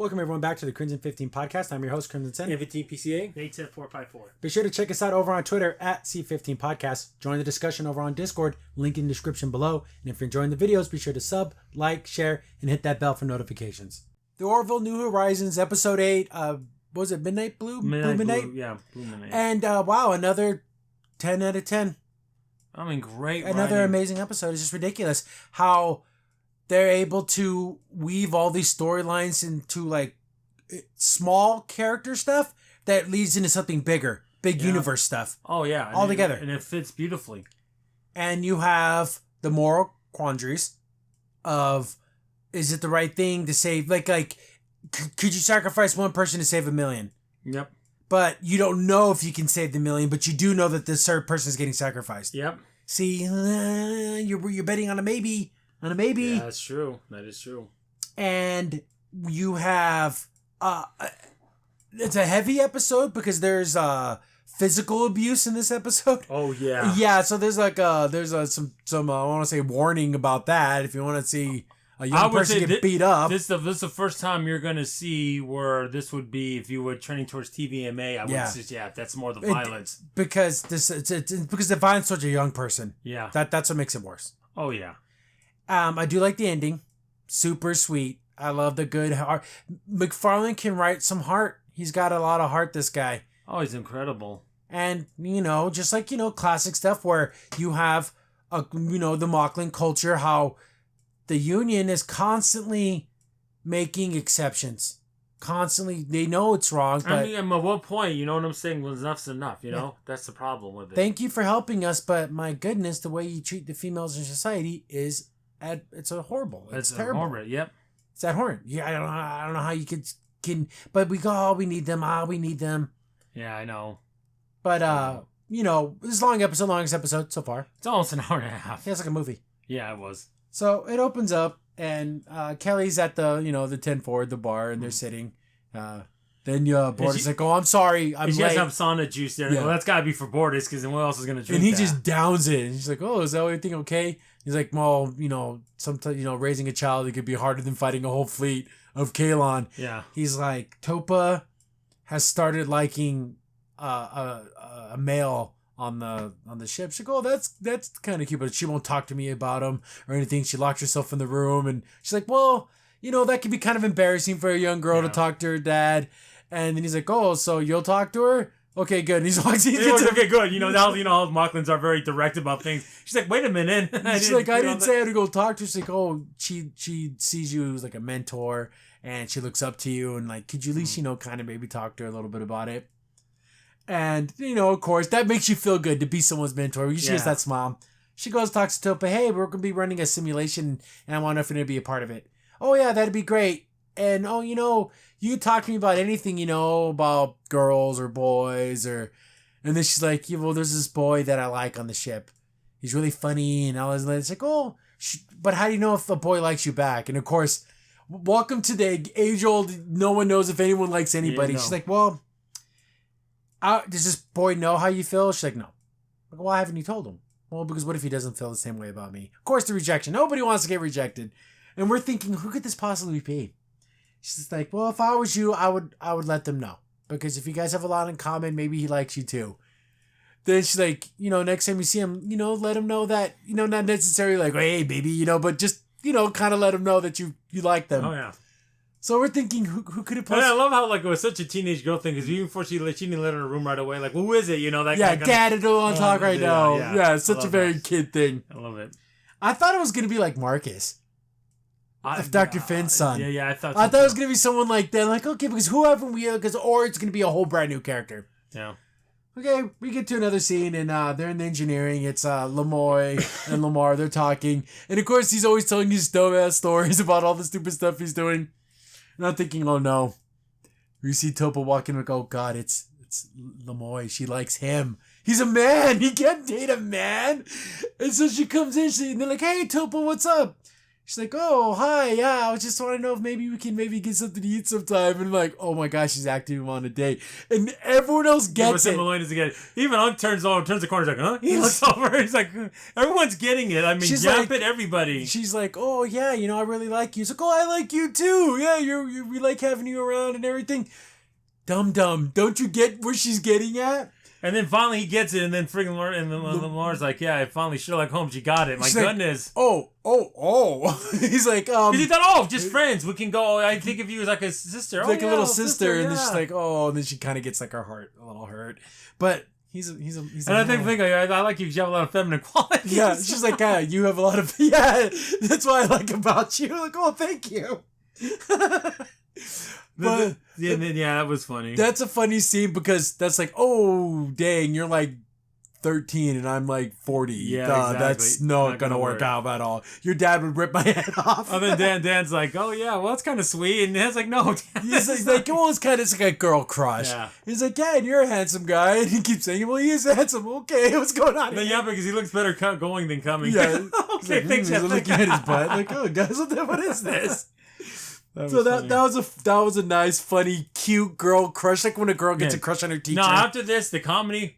Welcome everyone back to the Crimson 15 podcast. I'm your host, Crimson Sen. 15 PCA. 810-454. Be sure to check us out over on Twitter at C15 Podcast. Join the discussion over on Discord, link in the description below. And if you're enjoying the videos, be sure to sub, like, share, and hit that bell for notifications. The Orville New Horizons, Episode 8, what was it, Midnight Blue? Midnight? Yeah, Blue Midnight. And wow, another 10 out of 10. I mean, great Another writing. amazing episode. It's just ridiculous how they're able to weave all these storylines into like small character stuff that leads into something bigger, big universe stuff. Oh, yeah. All together. And it fits beautifully. And you have the moral quandaries of, is it the right thing to save, could you sacrifice one person to save 1 million? Yep. But you don't know if you can save the 1 million, but you do know that this third person is getting sacrificed. Yep. See, you're betting on a maybe. Yeah, that's true. That is true. And you have it's a heavy episode because there's physical abuse in this episode. Oh yeah. Yeah, so there's some I want to say warning about that if you want to see a young person get beat up. This is the first time you're going to see where this would be if you were trending towards TVMA. I would say that's more the violence. Because because the violence towards a young person. Yeah. That's what makes it worse. Oh yeah. I do like the ending. Super sweet. I love the good heart. McFarlane can write some heart. He's got a lot of heart, this guy. Oh, he's incredible. And, just like, classic stuff where you have, the Mocklin culture, how the Union is constantly making exceptions. Constantly. They know it's wrong, but... I mean, at what point, you know what I'm saying? Well, enough's enough, you know? That's the problem with it. Thank you for helping us, but my goodness, the way you treat the females in society is... It's horrible. It's terrible. Horrible, yep. It's abhorrent. Yeah, I don't know how you can but we go, oh, we need them. We need them. Yeah, I know. But, this is longest episode so far. It's almost an hour and a half. Yeah, it's like a movie. Yeah, it was. So it opens up, and Kelly's at the 10-4, the bar, and they're sitting. Then Borda's like, oh, I'm sorry, I'm late. She has some sauna juice there. Yeah. Well, that's got to be for Bordas, because then what else is going to drink And he just downs it. And she's like, oh, is everything okay? He's like, well, sometimes, raising a child, it could be harder than fighting a whole fleet of Kalon. Yeah. He's like, Topa has started liking a male on the ship. She's like, oh, that's kind of cute, but she won't talk to me about him or anything. She locks herself in the room, and she's like, well, that can be kind of embarrassing for a young girl to talk to her dad. And then he's like, oh, so you'll talk to her? Okay, good. And he's like, okay, good. Now how Mocklins are very direct about things. She's like, wait a minute. She's like, I didn't say I had to go talk to her. She's like, oh, she sees you as like a mentor, and she looks up to you, and like, could you at least, kind of maybe talk to her a little bit about it? And, of course, that makes you feel good to be someone's mentor. She has that smile. She goes, talks to Topa, hey, we're going to be running a simulation, and I wonder if you're going to be a part of it. Oh, yeah, that'd be great. And, oh, you talk to me about anything, about girls or boys and then she's like, yeah, well, there's this boy that I like on the ship. He's really funny and all this. It's like, oh, but how do you know if a boy likes you back? And of course, welcome to the age old, no one knows if anyone likes anybody. She's like, well, does this boy know how you feel? She's like, no. Like, why haven't you told him? Well, because what if he doesn't feel the same way about me? Of course, the rejection. Nobody wants to get rejected. And we're thinking, who could this possibly be? She's like, well, if I was you, I would let them know. Because if you guys have a lot in common, maybe he likes you too. Then she's like, next time you see him, let him know that, not necessarily like, hey, baby, but just, kind of let him know that you like them. Oh, yeah. So we're thinking, who could it possibly... I love how, it was such a teenage girl thing, because even before she didn't let her in her room right away, like, who is it? That yeah, Dad, I don't want to talk right now. Yeah, it's such a very kid thing. I love it. I thought it was going to be like Marcus. Dr. Finn's son. Yeah, I thought it was going to be someone like that. Like, okay, because whoever or it's going to be a whole brand new character. Yeah. Okay, we get to another scene, and they're in the engineering. It's Lemoy and Lamar. They're talking. And, of course, he's always telling these dumbass stories about all the stupid stuff he's doing. And I'm thinking, oh, no. We see Topa walking, like, oh, God, it's Lemoy. She likes him. He's a man. He can't date a man. And so she comes in, and they're like, hey, Topa, what's up? She's like, oh, hi, yeah, I just want to know if maybe we can maybe get something to eat sometime. And I'm like, oh my gosh, she's acting him on a date. And everyone else gets it. Even Unc turns the corner, he's like, huh? He looks over, he's like, everyone's getting it. I mean, everybody. She's like, oh yeah, I really like you. He's like, oh, I like you too. Yeah, we like having you around and everything. Dum. Don't you get where she's getting at? And then finally he gets it, and then freaking Laura's like, yeah, finally Sherlock Holmes, you got it. My goodness. Like, oh. He's like, because he thought, just friends. We can go. I think of you as like a sister. Like a little sister. And then she's like, oh, and then she kind of gets like her heart a little hurt. But he's and I think I like you because you have a lot of feminine qualities. Yeah, she's like, yeah, you have a lot of, yeah, that's what I like about you. Like, oh, thank you. But that was funny. That's a funny scene because that's like, oh dang, you're like 13 and I'm like 40. Yeah, exactly. That's not gonna work out at all. Your dad would rip my head off. And then Dan's like, oh yeah, well that's kind of sweet. And Dan's like, no. He's like, well, it's like a girl crush. Yeah. He's like, yeah, and you're a handsome guy. And he keeps saying, well, he is handsome. Okay, what's going on? Yeah, because he looks better going than coming. Yeah. Okay, like, thanks. He's looking at his butt. Like, oh guys, what is this? That was a nice, funny, cute girl crush. Like when a girl gets a crush on her teacher. No, after this, the comedy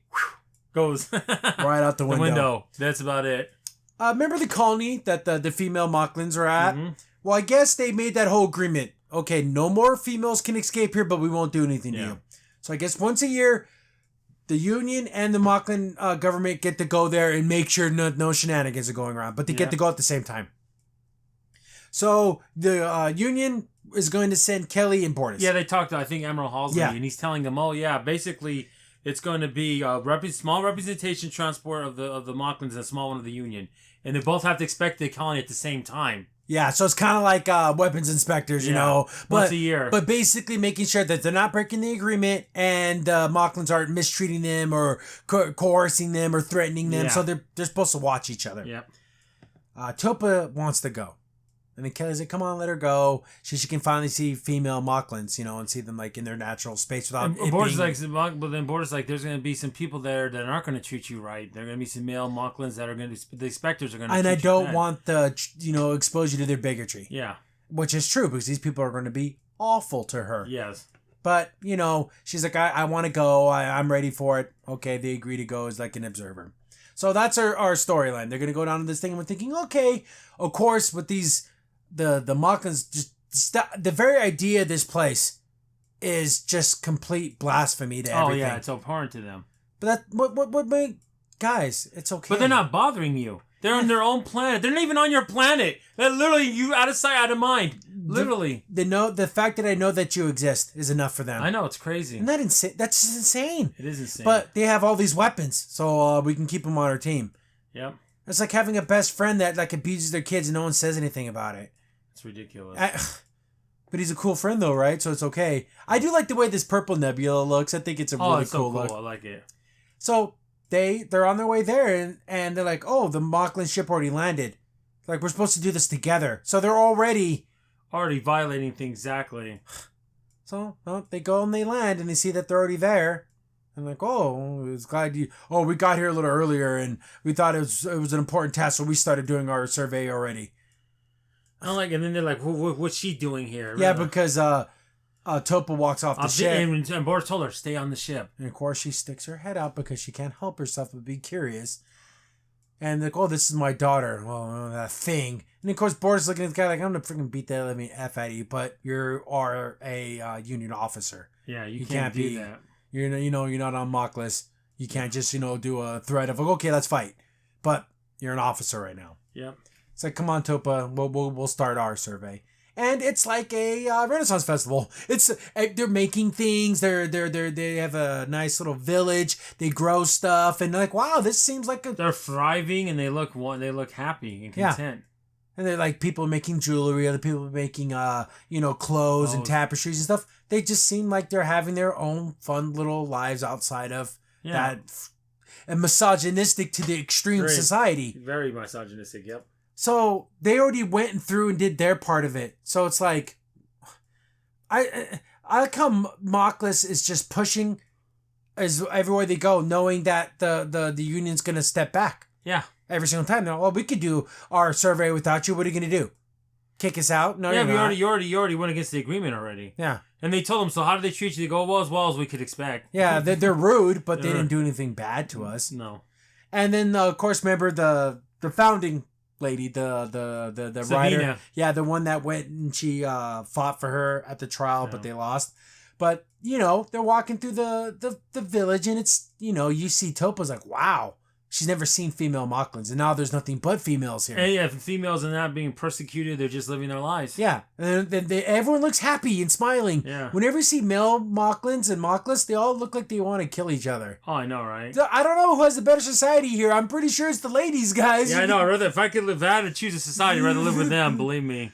goes right out the window. That's about it. Remember the colony that the female Mocklins are at? Mm-hmm. Well, I guess they made that whole agreement. Okay, no more females can escape here, but we won't do anything to you. So I guess once a year, the Union and the Mocklin government get to go there and make sure no shenanigans are going around. But they get to go at the same time. So the Union is going to send Kelly and Bortus. Yeah, they talked to, I think, Emerald Halsey, and he's telling them, basically it's going to be a small representation transport of the Mocklins and a small one of the Union. And they both have to inspect the colony at the same time. Yeah, so it's kind of like weapons inspectors, you know. Once a year. But basically making sure that they're not breaking the agreement and Mocklins aren't mistreating them or coercing them or threatening them. Yeah. So they're supposed to watch each other. Yeah. Topa wants to go. And then Kelly's like, come on, let her go. She can finally see female Mocklins, and see them like in their natural space without Bortus like, there's going to be some people there that aren't going to treat you right. There are going to be some male Mocklins that are going to, the specters are going to treat you bad. And I don't want to, expose you to their bigotry. Yeah. Which is true because these people are going to be awful to her. Yes. But, she's like, I want to go. I'm ready for it. Okay, they agree to go as like an observer. So that's our storyline. They're going to go down to this thing and we're thinking, okay, of course, with these... The Mocklins, the very idea of this place is just complete blasphemy to everything. Oh yeah, it's abhorrent to them. But what guys, it's okay. But they're not bothering you. They're on their own planet. They're not even on your planet. They're literally you out of sight, out of mind. Literally. The fact that I know that you exist is enough for them. I know, it's crazy. Isn't that insane? That's insane. It is insane. But they have all these weapons, so we can keep them on our team. Yep. It's like having a best friend that like abuses their kids and no one says anything about it. It's ridiculous. But he's a cool friend though, right? So it's okay. I do like the way this purple nebula looks. I think it's a really cool look. I like it. So they're on their way there and they're like, oh, the Mocklin ship already landed. Like, we're supposed to do this together. So they're already violating things, exactly. So they go and they land and they see that they're already there. I'm like, oh, it's glad we got here a little earlier and we thought it was an important task, so we started doing our survey already. And then they're like, what's she doing here? Yeah, because Topa walks off the ship. And Bortus told her, stay on the ship. And of course, she sticks her head out because she can't help herself but be curious. And like, oh, this is my daughter. Well, that thing. And of course, Bortus looking at the guy like, I'm going to freaking beat the living F out of you, but you are a Union officer. Yeah, you can't do that. You're not on Mockless. You can't just, do a threat of, like, okay, let's fight. But you're an officer right now. Yep. It's like, come on, Topa, we'll start our survey, and it's like a Renaissance festival. It's they're making things. They have a nice little village. They grow stuff, and they're like, wow, this seems like they're thriving, and they look happy and content. Yeah. And they're like people making jewelry, other people making clothes and tapestries and stuff. They just seem like they're having their own fun little lives outside of that, and misogynistic to the extreme society. Very misogynistic. Yep. So they already went through and did their part of it. So it's like, I like how Mockless is just pushing as everywhere they go, knowing that the Union's gonna step back. Yeah. Every single time. They're like, well, we could do our survey without you. What are you gonna do? kick us out. No, yeah, you're not. you already went against the agreement already. Yeah. And they told him, so how did they treat you? They go, well, as well as we could expect. Yeah, they're rude, but they didn't do anything bad to us. No. And then, of course, remember the founding lady, the writer. Yeah, the one that went and she fought for her at the trial, but they lost. But, they're walking through the village, and it's, you see Topa's like, wow. She's never seen female Mocklins, and now there's nothing but females here. And yeah, females are not being persecuted; they're just living their lives. Yeah, and everyone looks happy and smiling. Yeah. Whenever you see male Mocklins and Mocklis, they all look like they want to kill each other. Oh, I know, right? I don't know who has the better society here. I'm pretty sure it's the ladies, guys. Yeah, I know. If I had to choose a society, I'd rather live with them. Believe me.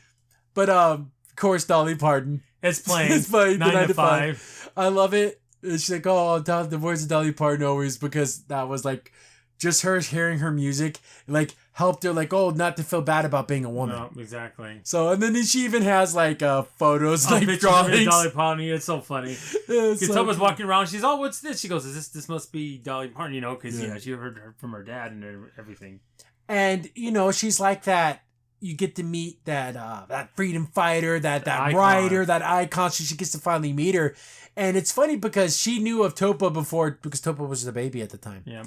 But of course, Dolly Parton. It's playing. It's playing 9 to 5. I love it. She's like, the voice of Dolly Parton always, because that was like. Just her hearing her music, like, helped her, like, not to feel bad about being a woman. No, exactly. So, and then she even has, like, photos, like, drawings. Dolly Parton, it's so funny. Because Topa's walking around, she's, what's this? She goes, this must be Dolly Parton, because, she heard her from her dad and everything. And, she's like that. You get to meet that freedom fighter, that writer, that icon. She gets to finally meet her. And it's funny because she knew of Topa before, because Topa was a baby at the time. Yeah.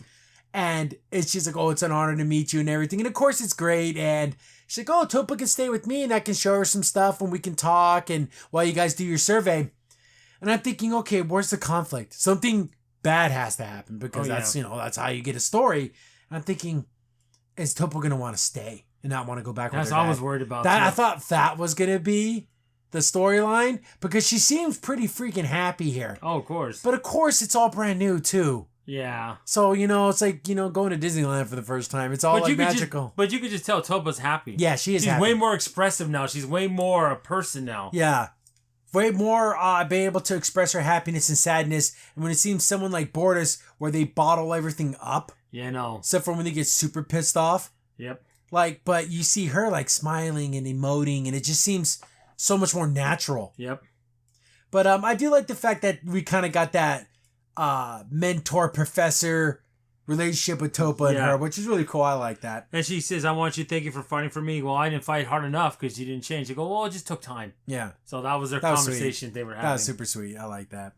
And she's like, it's an honor to meet you and everything. And of course it's great. And she's like, Topa can stay with me and I can show her some stuff and we can talk and while you guys do your survey. And I'm thinking, okay, where's the conflict? Something bad has to happen because that's how you get a story. And I'm thinking, is Topa going to want to stay and not want to go back with her dad? That's what I was worried about. I thought that was going to be the storyline because she seems pretty freaking happy here. Oh, of course. But of course it's all brand new too. Yeah. So, it's like, going to Disneyland for the first time. It's all magical. But you could just tell Topa's happy. Yeah, she's happy. She's way more expressive now. She's way more a person now. Yeah. Way more being able to express her happiness and sadness. And when it seems someone like Bortus, where they bottle everything up. Yeah, no. Except for when they get super pissed off. Yep. But you see her, smiling and emoting, and it just seems so much more natural. Yep. But I do like the fact that we kind of got that mentor professor relationship with Topa and her, which is really cool. I like that. And she says, I want you to thank you for fighting for me. Well, I didn't fight hard enough because you didn't change. They go, well, it just took time. Yeah. So that was their conversation they were having. That was super sweet. I like that.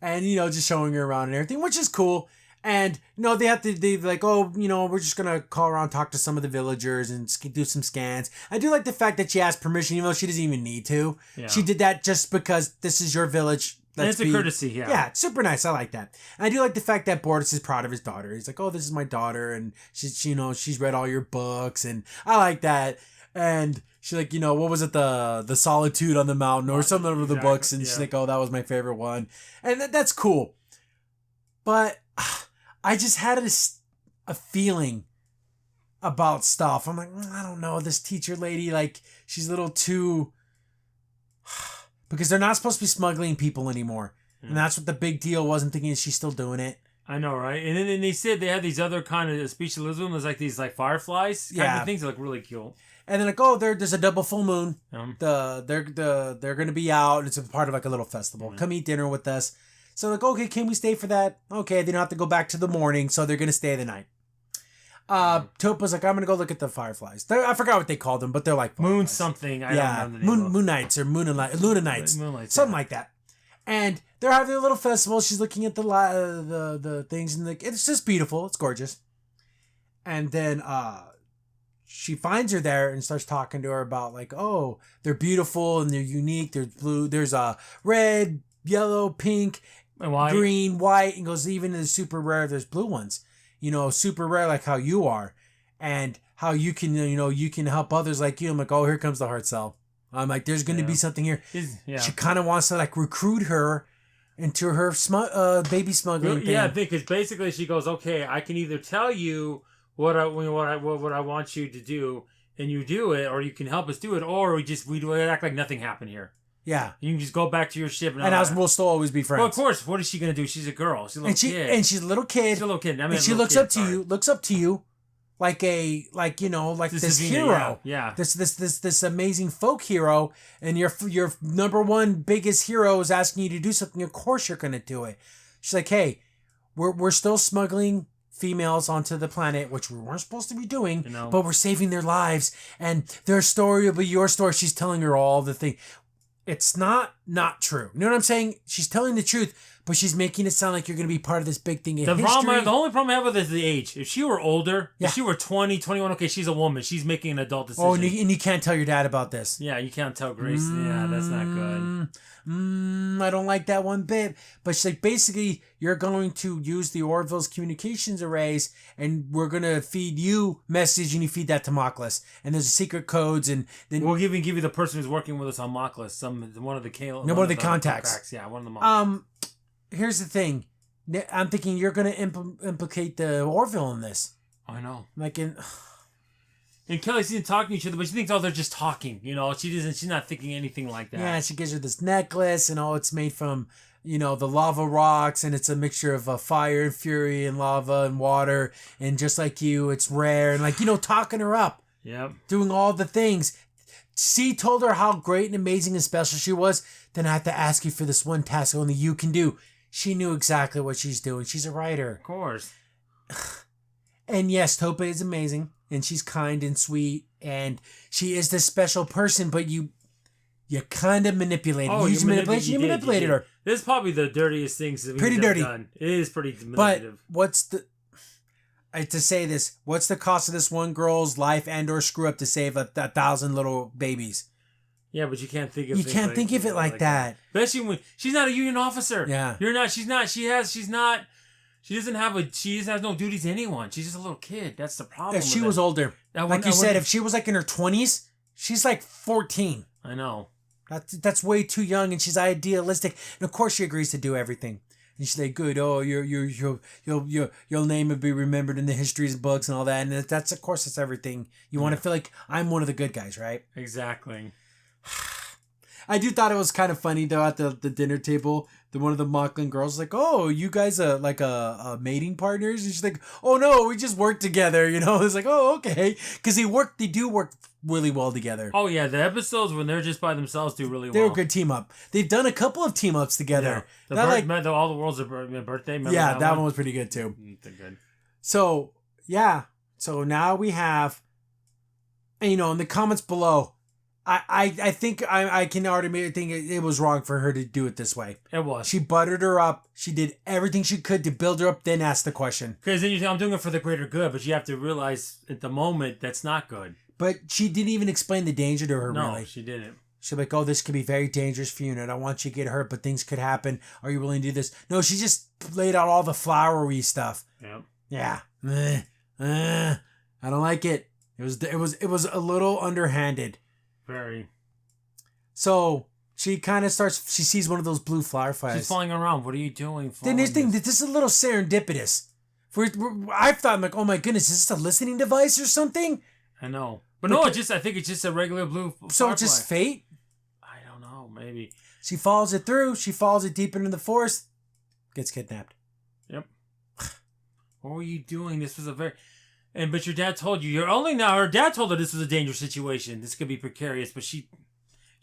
And, just showing her around and everything, which is cool. And, they're like, we're just going to call around, talk to some of the villagers and do some scans. I do like the fact that she asked permission, even though she doesn't even need to. Yeah. She did that just because this is your village. It's a courtesy, yeah. Yeah, super nice. I like that. And I do like the fact that Bortus is proud of his daughter. He's like, this is my daughter, and she's read all your books, and I like that. And she's like, what was it, the Solitude on the Mountain or something of the books, and she's like, that was my favorite one, and that's cool. But I just had a feeling about stuff. I'm like, I don't know, this teacher lady, she's a little too. Because they're not supposed to be smuggling people anymore. Yeah. And that's what the big deal was. I'm thinking, is she still doing it? I know, right? And then they said they had these other kind of specialism. There's these fireflies kind of things that look really cool. And then there's a double full moon. They're going to be out. It's a part of a little festival. Come eat dinner with us. So okay, can we stay for that? Okay, they don't have to go back to the morning, so they're going to stay the night. Topa's like, I'm gonna go look at the fireflies. I forgot what they called them, but they're like moon something. I don't know the name moon nights or luna nights, something like that. And they're having a little festival. She's looking at the things, and it's just beautiful. It's gorgeous. And then she finds her there and starts talking to her about they're beautiful and they're unique. There's blue. There's red, yellow, pink, white. Green, white, and goes even in the super rare. There's blue ones. Super rare like how you are and how you can, you can help others like you. I'm like, here comes the heart cell. I'm like, there's going to be something here. She kind of wants to recruit her into her baby smuggling thing. Yeah, because basically she goes, okay, I can either tell you what I want you to do and you do it, or you can help us do it, or we act like nothing happened here. Yeah. You can just go back to your ship. And we'll still always be friends. Well, of course. What is she going to do? She's a girl. She's a little kid. And she's a little kid. She's a little kid. And she looks up to you like this hero. Yeah. This amazing folk hero. And your number one biggest hero is asking you to do something. Of course you're going to do it. She's like, hey, we're still smuggling females onto the planet, which we weren't supposed to be doing, You know. but we're saving their lives, and their story will be your story. She's telling her all the thing. It's not true. You know what I'm saying? She's telling the truth, but she's making it sound like you're going to be part of this big thing in history. The only problem I have with it is the age. If she were older, if she were 20, 21, okay, she's a woman. She's making an adult decision. Oh, and you can't tell your dad about this. Yeah, you can't tell Grace. Yeah, that's not good. I don't like that one bit. But she's like, basically, you're going to use the Orville's communications arrays, and we're going to feed you message, and you feed that to Mockless. And there's secret codes, and then we'll give you the person who's working with us on Mockless, one of the one of the contacts. Yeah, one of the Here's the thing. I'm thinking you're going to implicate the Orville in this. I know. Like in... And Kelly's talking to each other, but she thinks, they're just talking. You know, she's not thinking anything like that. Yeah, she gives her this necklace, and it's made from, the lava rocks, and it's a mixture of fire and fury and lava and water, and just like you, it's rare, and talking her up. Yep. Doing all the things. C told her how great and amazing and special she was. Then I have to ask you for this one task only you can do. She knew exactly what she's doing. She's a writer. Of course. And yes, Topa is amazing. And she's kind and sweet. And she is this special person. But you kind of manipulated. You manipulated her. This is probably the dirtiest things that we've ever done. It is pretty manipulative. But to say this, what's the cost of this one girl's life and or screw up to save 1,000 little babies? Yeah, but you can't think of it. You can't think of it like that. Especially when she's not a union officer. Yeah. You're not. She's not. She doesn't have She has no duties to anyone. She's just a little kid. That's the problem. If she was older, like you said, if she was like in her 20s, she's like 14. I know. That's way too young, and she's idealistic. And of course, she agrees to do everything. And she's like, "Good. Oh, your name will be remembered in the histories books and all that." And that's of course, that's everything. You want to feel like I'm one of the good guys, right? Exactly. I do thought it was kind of funny though at the dinner table. One of the Mocklin girls was like, "Oh, you guys are like a mating partners?" And she's like, "Oh no, we just work together." It's like, "Oh, okay," because they do work really well together. Oh yeah, the episodes when they're just by themselves do really well. They're a good team up. They've done a couple of team ups together. Yeah. All the world's birthday. Remember that one was pretty good too. They're good. So yeah, so now we have, in the comments below. I think I can already think it was wrong for her to do it this way. It was. She buttered her up. She did everything she could to build her up, then ask the question. Because then you think, I'm doing it for the greater good, but you have to realize at the moment that's not good. But she didn't even explain the danger to her, really. No, she didn't. She's like, "Oh, this could be very dangerous for you, and I don't want you to get hurt, but things could happen. Are you willing to do this?" No, she just laid out all the flowery stuff. Yep. Yeah. I don't like it. It was a little underhanded. Very. So she kind of she sees one of those blue fireflies. She's flying around. What are you doing? Then this is a little serendipitous. I thought, I'm like, oh my goodness, is this a listening device or something? I know. But no, I think it's just a regular blue firefly. So it's just fate? I don't know. Maybe. She follows it through. She follows it deep into the forest. Gets kidnapped. Yep. What were you doing? This was a very... But your dad told you. Her dad told her this was a dangerous situation. This could be precarious, but she's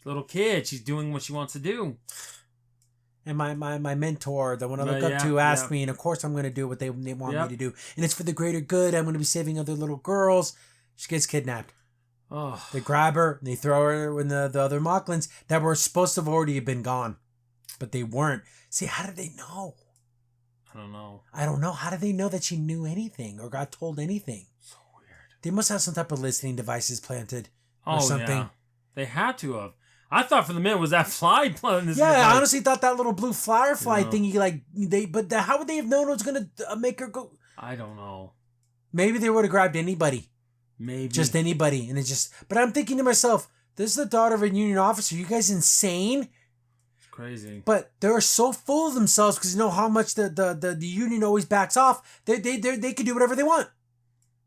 a little kid. She's doing what she wants to do. And my mentor, the one I look up to, asked me, and of course I'm going to do what they want me to do. And it's for the greater good. I'm going to be saving other little girls. She gets kidnapped. Oh. They grab her, and they throw her in the other Mocklins that were supposed to have already been gone. But they weren't. See, how did they know? I don't know. How did they know that she knew anything or got told anything? So weird. They must have some type of listening devices planted or something. Yeah. They had to have. I thought for the minute was that fly planted. Yeah, I honestly thought that little blue firefly thingy, but how would they have known it was going to make her go? I don't know. Maybe they would have grabbed anybody. Maybe. Just anybody. But I'm thinking to myself, this is the daughter of a union officer. You guys insane? Crazy. But they're so full of themselves because you know how much the union always backs off. They can do whatever they want.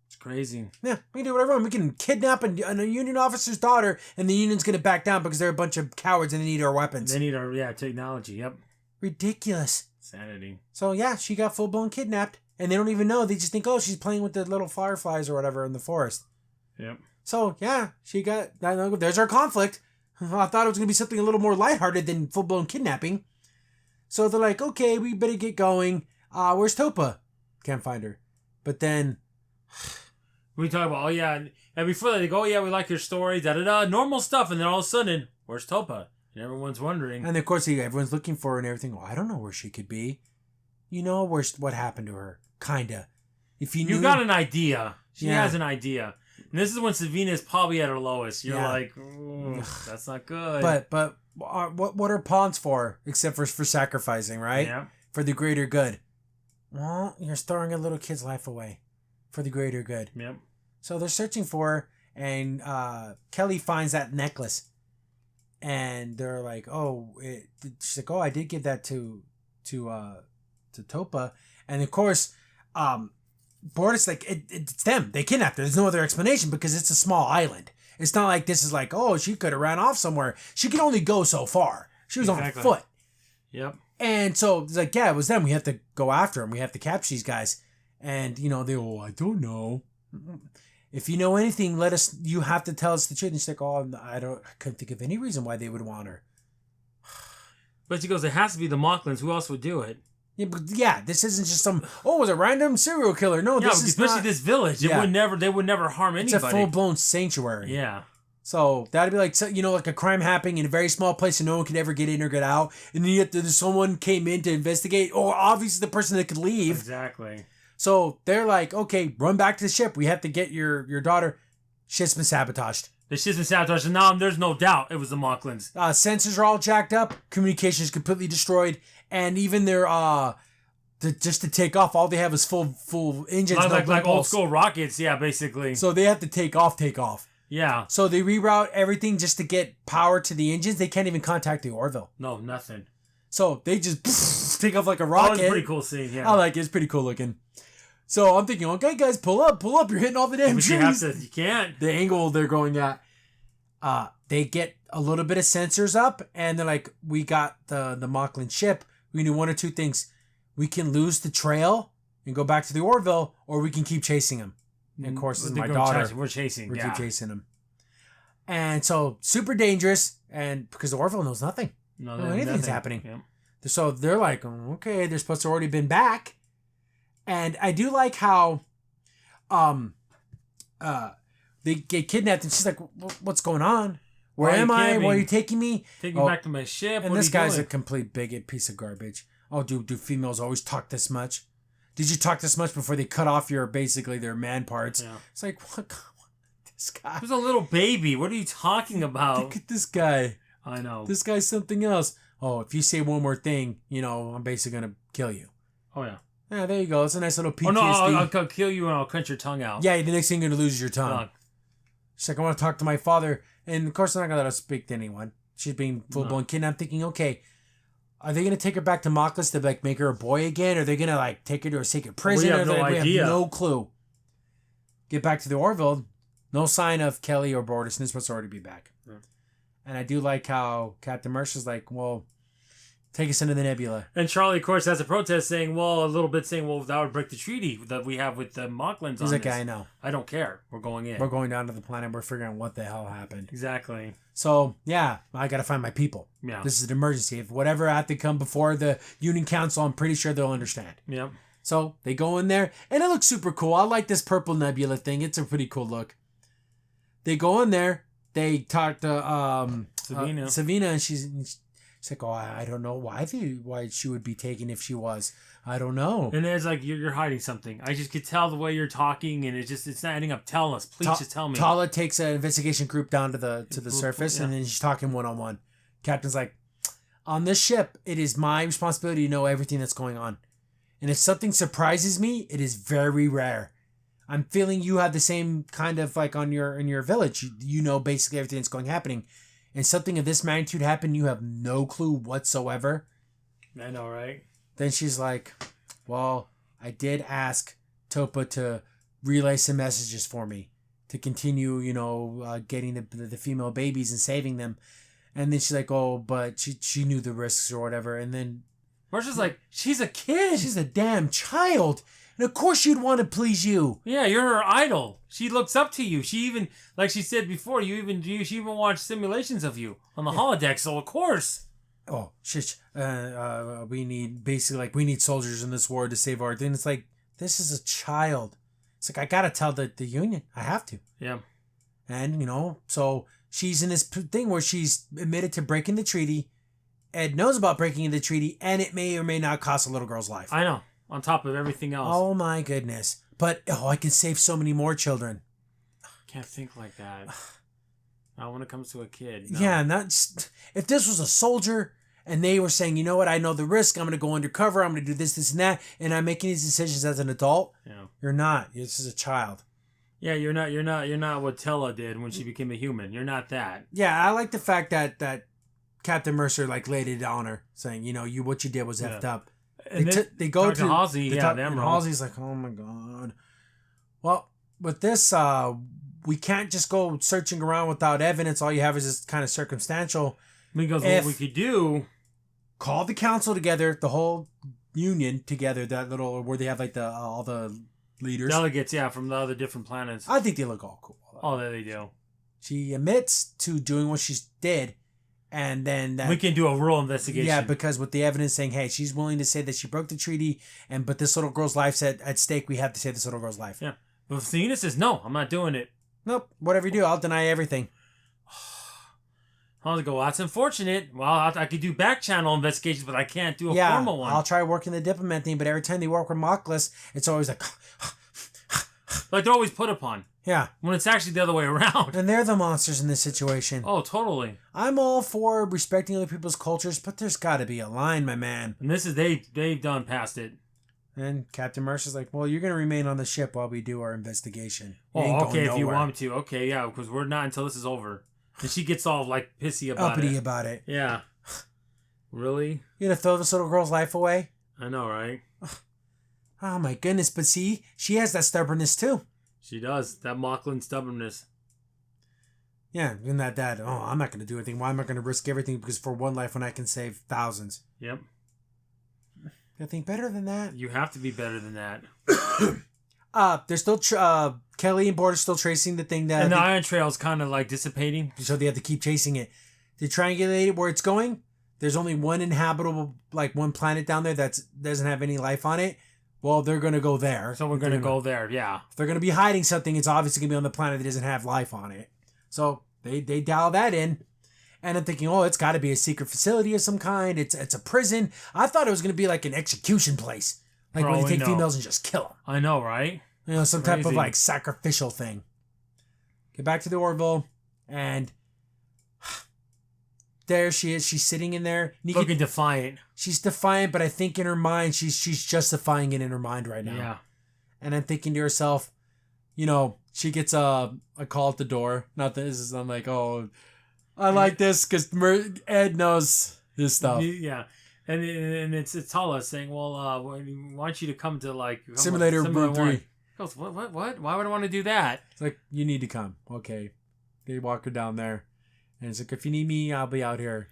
It's crazy. Yeah, we can do whatever we want. We can kidnap a union officer's daughter, and the union's going to back down because they're a bunch of cowards and they need our weapons. They need our technology. Yep. Ridiculous. Sanity. So yeah, she got full blown kidnapped, and they don't even know. They just think, oh, she's playing with the little fireflies or whatever in the forest. Yep. So yeah, she got. There's our conflict. I thought it was going to be something a little more lighthearted than full-blown kidnapping. So they're like, okay, we better get going. Where's Topa? Can't find her. But then we talk about, oh yeah, and before that they go, oh yeah, we like your story, da da da, normal stuff, and then all of a sudden, where's Topa? And everyone's wondering. And of course, everyone's looking for her and everything. Oh, I don't know where she could be. You know, what happened to her? Kinda. If you knew, you got an idea. She Yeah. has an idea. And this is when Savina is probably at her lowest. You're Yeah. like, "Ooh, that's not good." But what are pawns for except for sacrificing, right? Yeah. For the greater good. Well, you're throwing a little kid's life away for the greater good. Yep. So they're searching for her, and Kelly finds that necklace, and they're like, "Oh," she's like, "Oh, I did give that to Topa," and of course, Bortus like it's them. They kidnapped her. There's no other explanation because it's a small island. It's not like this is like, oh, she could have ran off somewhere. She could only go so far. She was on foot. Yep. And so it's like, yeah, it was them. We have to go after them. We have to capture these guys. And you know, I don't know. If you know anything, you have to tell us the truth. And she's like, oh, I couldn't think of any reason why they would want her. But she goes, it has to be the Mocklins. Who else would do it? Yeah, this isn't just it was a random serial killer. No, this is especially not, this village. They would never harm anybody. It's a full-blown sanctuary. Yeah. So that'd be like, you know, like a crime happening in a very small place and no one could ever get in or get out. And then yet someone came in to investigate. Oh, obviously the person that could leave. Exactly. So they're like, okay, run back to the ship. We have to get your daughter. Ship's been sabotaged. The ship's been sabotaged, and now there's no doubt it was the Mocklins. Sensors are all jacked up. Communication is completely destroyed. And even their, just to take off, all they have is full engines. Like old school rockets, yeah, basically. So they have to take off. Yeah. So they reroute everything just to get power to the engines. They can't even contact the Orville. No, nothing. So they just take off like a rocket. That was a pretty cool scene, yeah. I like it. It's pretty cool looking. So I'm thinking, okay, guys, pull up. You're hitting all the damn trees. You can't. The angle they're going at. They get a little bit of sensors up, and they're like, we got the Mocklin ship. We can do one or two things. We can lose the trail and go back to the Orville, or we can keep chasing him. And of course, this is my daughter. We're chasing. We keep chasing him. And so, super dangerous, and because the Orville knows nothing. No, anything's happening. Yep. So they're like, okay, they're supposed to already been back. And I do like how they get kidnapped, and she's like, what's going on? Where am I? Where are you taking me? Take me back to my ship. And this guy's a complete bigot piece of garbage. Oh, do females always talk this much? Did you talk this much before they cut off basically their man parts? Yeah. It's like, what? This guy. He was a little baby. What are you talking about? Look at this guy. I know. This guy's something else. Oh, if you say one more thing, I'm basically going to kill you. Oh, yeah. Yeah, there you go. It's a nice little PTSD. Oh, no, I'll kill you and I'll cut your tongue out. Yeah, the next thing you're going to lose is your tongue. She's like, I want to talk to my father. And of course, they're not going to let us speak to anyone. She's being full-blown kidnapped. I'm thinking, okay, are they going to take her back to Mocklin to make her a boy again? Or are they going to take her to a secret prison? We have no idea. We have no clue. Get back to the Orville. No sign of Kelly or Bortus, and they're supposed to already be back. Yeah. And I do like how Captain Mercer's like, well, take us into the nebula. And Charlie, of course, has a protest saying, that would break the treaty that we have with the Mocklins. He's like, I know. I don't care. We're going in. We're going down to the planet. We're figuring out what the hell happened. Exactly. So, yeah, I got to find my people. Yeah. This is an emergency. If whatever had to come before the Union Council, I'm pretty sure they'll understand. Yep. So, they go in there, and it looks super cool. I like this purple nebula thing. It's a pretty cool look. They go in there. They talk to Savina, and she's like, oh, I don't know why she would be taken if she was. I don't know. And it's like, you're hiding something. I just could tell the way you're talking, and it's not adding up. Tell us. Please just tell me. Tala takes an investigation group down to the surface, and then she's talking one-on-one. Captain's like, on this ship, it is my responsibility to know everything that's going on. And if something surprises me, it is very rare. I'm feeling you have the same kind of in your village. You know basically everything that's happening. And something of this magnitude happened, you have no clue whatsoever. I know, right? Then she's like, well, I did ask Topa to relay some messages for me to continue, getting the female babies and saving them. And then she's like, oh, but she knew the risks or whatever. And then Marcia's like, she's a kid. She's a damn child. And of course she'd want to please you. Yeah, you're her idol. She looks up to you. She even, like she said before, she even watched simulations of you on the holodeck, so of course. Oh, shit. We need soldiers in this war to save our thing. It's like, this is a child. It's like, I got to tell the union. I have to. Yeah. And, so she's in this thing where she's admitted to breaking the treaty. Ed knows about breaking the treaty, and it may or may not cost a little girl's life. I know. On top of everything else. Oh, my goodness. But, I can save so many more children. Can't think like that. Not when it comes to a kid. No. Yeah, if this was a soldier and they were saying, you know what, I know the risk, I'm going to go undercover, I'm going to do this, this, and that, and I'm making these decisions as an adult. Yeah. You're not. You're just a child. Yeah, you're not what Tella did when she became a human. You're not that. Yeah, I like the fact that Captain Mercer laid it on her, saying, what you did was effed up. And they go to Halsey, and Admiral. Halsey's like, oh my god. Well, with this, we can't just go searching around without evidence. All you have is this kind of circumstantial. Because what we could do, call the council together, the whole union together, that little where they have like all the leaders, delegates, from the other different planets. I think they look all cool. Oh, there they do. She admits to doing what she did, and then we can do a real investigation. Yeah, because with the evidence saying, hey, she's willing to say that she broke the treaty, but this little girl's life's at stake. We have to save this little girl's life. Yeah, but if Selena says no, I'm not doing it. Nope. Whatever you do, I'll deny everything. I'll go, that's unfortunate. Well, I could do back channel investigations, but I can't do a formal one. I'll try working the diplomat thing, but every time they work with Mockless, it's always like... like they're always put upon. Yeah. When it's actually the other way around. And they're the monsters in this situation. Oh, totally. I'm all for respecting other people's cultures, but there's got to be a line, my man. And this is, they've done past it. And Captain Mercer's like, well, you're going to remain on the ship while we do our investigation. Oh, okay, if you want me to. Okay, yeah, because we're not until this is over. And she gets all, pissy about uppity about it. Yeah. Really? You're going to throw this little girl's life away? I know, right? Oh, my goodness. But see, she has that stubbornness, too. She does. That Mocklin stubbornness. Yeah, and that, I'm not going to do anything. Why am I going to risk everything? Because for one life when I can save thousands. Yep. I think better than that. You have to be better than that. They're still Kelly and Bort are still tracing the thing that, and the Iron Trail's kind of dissipating, so they have to keep chasing it. They triangulate it where it's going. There's only one inhabitable, one planet down there that doesn't have any life on it. Well, they're gonna go there. So we're gonna go there. Yeah. If they're gonna be hiding something, it's obviously gonna be on the planet that doesn't have life on it. So they dial that in. And I'm thinking, it's got to be a secret facility of some kind. It's a prison. I thought it was going to be like an execution place. Like where they take females and just kill them. I know, right? Some type of sacrificial thing. Get back to the Orville. And there she is. She's sitting in there. Looking defiant. She's defiant, but I think in her mind, she's justifying it in her mind right now. Yeah. And I'm thinking to herself, she gets a call at the door. Not that I'm like, I like this because Ed knows his stuff. Yeah, and it's Tala saying, "Well, we want you to come to Simulator Room 3." He goes, what? Why would I want to do that? It's like, you need to come. Okay, they walk her down there, and it's like, if you need me, I'll be out here.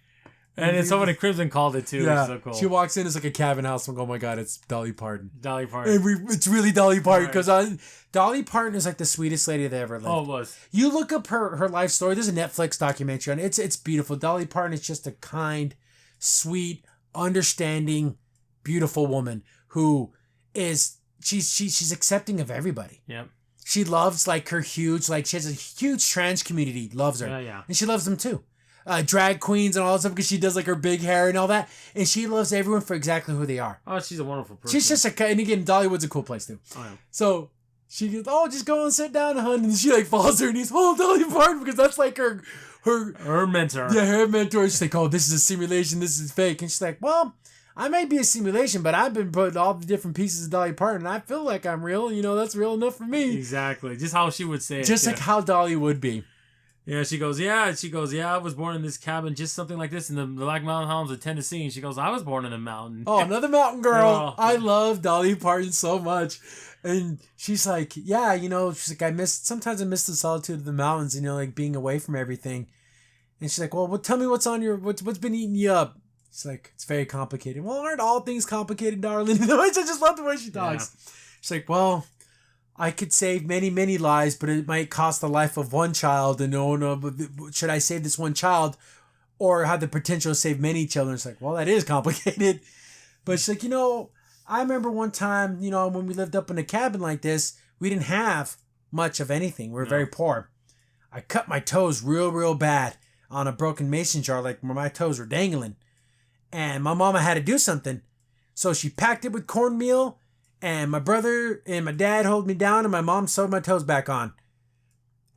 And then someone in Crimson called it too. Yeah, so cool. She walks in, it's like a cabin house. I'm like, oh my god, it's Dolly Parton. Dolly Parton. It's really Dolly Parton because Dolly Parton is like the sweetest lady that ever lived. Oh, it was. You look up her life story. There's a Netflix documentary on it. It's beautiful. Dolly Parton is just a kind, sweet, understanding, beautiful woman who is she's accepting of everybody. Yep. She loves her huge she has a huge trans community. Loves her. Yeah. And she loves them too. Drag queens and all that stuff because she does her big hair and all that, and she loves everyone for exactly who they are. Oh, she's a wonderful person. She's just and again, Dollywood's a cool place too. Oh, yeah. So she goes, just go and sit down, hun, and she falls to her knees, Dolly Parton, because that's her mentor. Yeah, her mentor. She's like, this is a simulation, this is fake, and she's like, well, I might be a simulation, but I've been putting all the different pieces of Dolly Parton, and I feel like I'm real. That's real enough for me. Exactly, just how she would say it. Just like how Dolly would be. Yeah, she goes, I was born in this cabin, just something like this in the Black Mountain Homes of Tennessee. And she goes, I was born in a mountain. Oh, another mountain girl. I love Dolly Parton so much. And she's like, she's like, sometimes I miss the solitude of the mountains, being away from everything. And she's like, well, tell me what's been eating you up. It's like, it's very complicated. Well, aren't all things complicated, darling? I just love the way she talks. Yeah. She's like, well, I could save many, many lives, but it might cost the life of one child. And but should I save this one child or have the potential to save many children? It's like, well, that is complicated. But she's like, I remember one time, when we lived up in a cabin like this, we didn't have much of anything. We were very poor. I cut my toes real, real bad on a broken mason jar, like where my toes were dangling. And my mama had to do something. So she packed it with cornmeal, and my brother and my dad held me down, and my mom sewed my toes back on.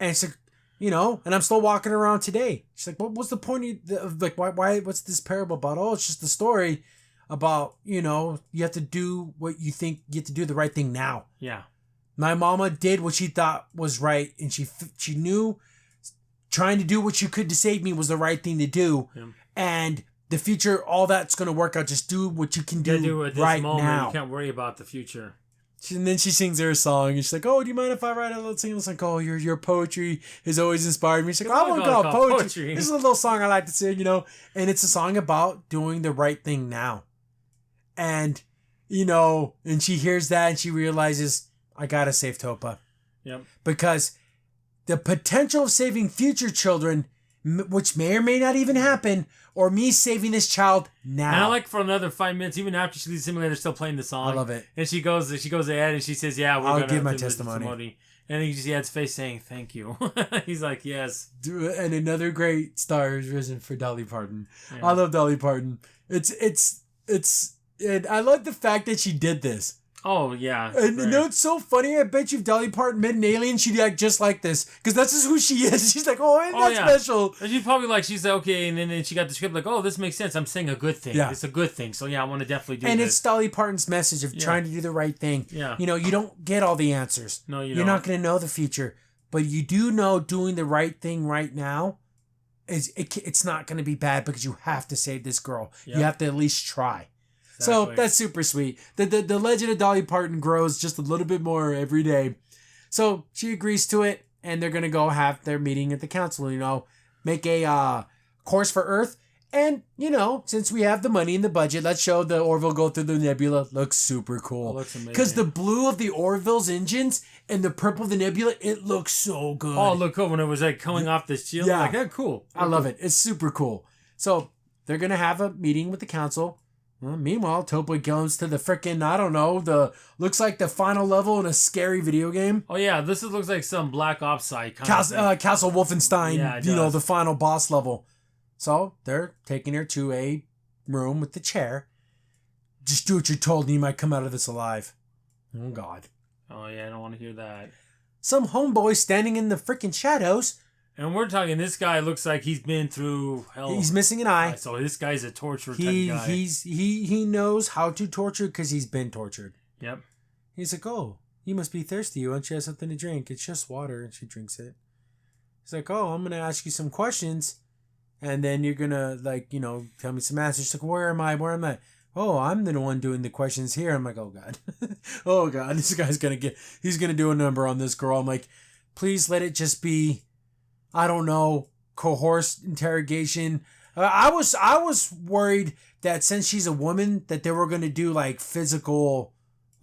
And she's like, and I'm still walking around today. She's like, what's the point of, like, why, what's this parable about? Oh, it's just the story about, you have to do what you think, you have to do the right thing now. Yeah. My mama did what she thought was right, and she knew trying to do what you could to save me was the right thing to do. Yeah. And the future, all that's going to work out. Just do what you can do at this right moment. Now. You can't worry about the future. And then she sings her song, and she's like, "Oh, do you mind if I write a little sing?" It's like, "Oh, your poetry has always inspired me." She's like, "I won't call it poetry. This is a little song I like to sing, And it's a song about doing the right thing now. And, and she hears that, and she realizes, I gotta save Topa. Yep. Because the potential of saving future children, which may or may not even happen, or me saving this child now. And I like for another 5 minutes, even after she leaves the simulator, still playing the song. I love it. And she goes ahead and she says, "Yeah, we're gonna give my testimony." And he just has face saying, "Thank you." He's like, "Yes." And another great star is risen for Dolly Parton. Yeah. I love Dolly Parton. And I love the fact that she did this. Oh, yeah. And it's so funny. I bet you if Dolly Parton met an alien, she'd act just like this. Because that's just who she is. She's like, ain't that special? And she's probably she's like, okay. And then she got the script like, oh, this makes sense. I'm saying a good thing. Yeah. It's a good thing. So, yeah, I want to definitely do this. And it's Dolly Parton's message of trying to do the right thing. Yeah. You don't get all the answers. No, You're not going to know the future. But you do know doing the right thing right now, it's not going to be bad because you have to save this girl. Yep. You have to at least try. Exactly. So that's super sweet. The legend of Dolly Parton grows just a little bit more every day. So she agrees to it, and they're going to go have their meeting at the council, make a course for Earth. And, since we have the money in the budget, let's show the Orville go through the nebula. Looks super cool. Oh, looks amazing. Because the blue of the Orville's engines and the purple of the nebula, it looks so good. Oh, look cool when it was coming off the shield. Yeah. Like, cool. I love it. It's super cool. So they're going to have a meeting with the council. Well, meanwhile, Topa goes to the frickin', looks like the final level in a scary video game. Oh, yeah, this looks like some Black Ops site. Castle Wolfenstein, yeah, the final boss level. So, they're taking her to a room with the chair. Just do what you're told and you might come out of this alive. Oh, God. Oh, yeah, I don't want to hear that. Some homeboy standing in the frickin' shadows. And we're talking, this guy looks like he's been through hell. He's missing an eye. So this guy's a torturer type of guy. He knows how to torture because he's been tortured. Yep. He's like, "Oh, you must be thirsty. Why don't you have something to drink? It's just water." And she drinks it. He's like, "Oh, I'm going to ask you some questions. And then you're going to, tell me some answers." She's like, Where am I? "Oh, I'm the one doing the questions here." I'm like, "Oh, God." Oh, God. This guy's he's going to do a number on this girl. I'm like, please let it just be, I don't know, coerced interrogation. I was worried that since she's a woman that they were going to do physical,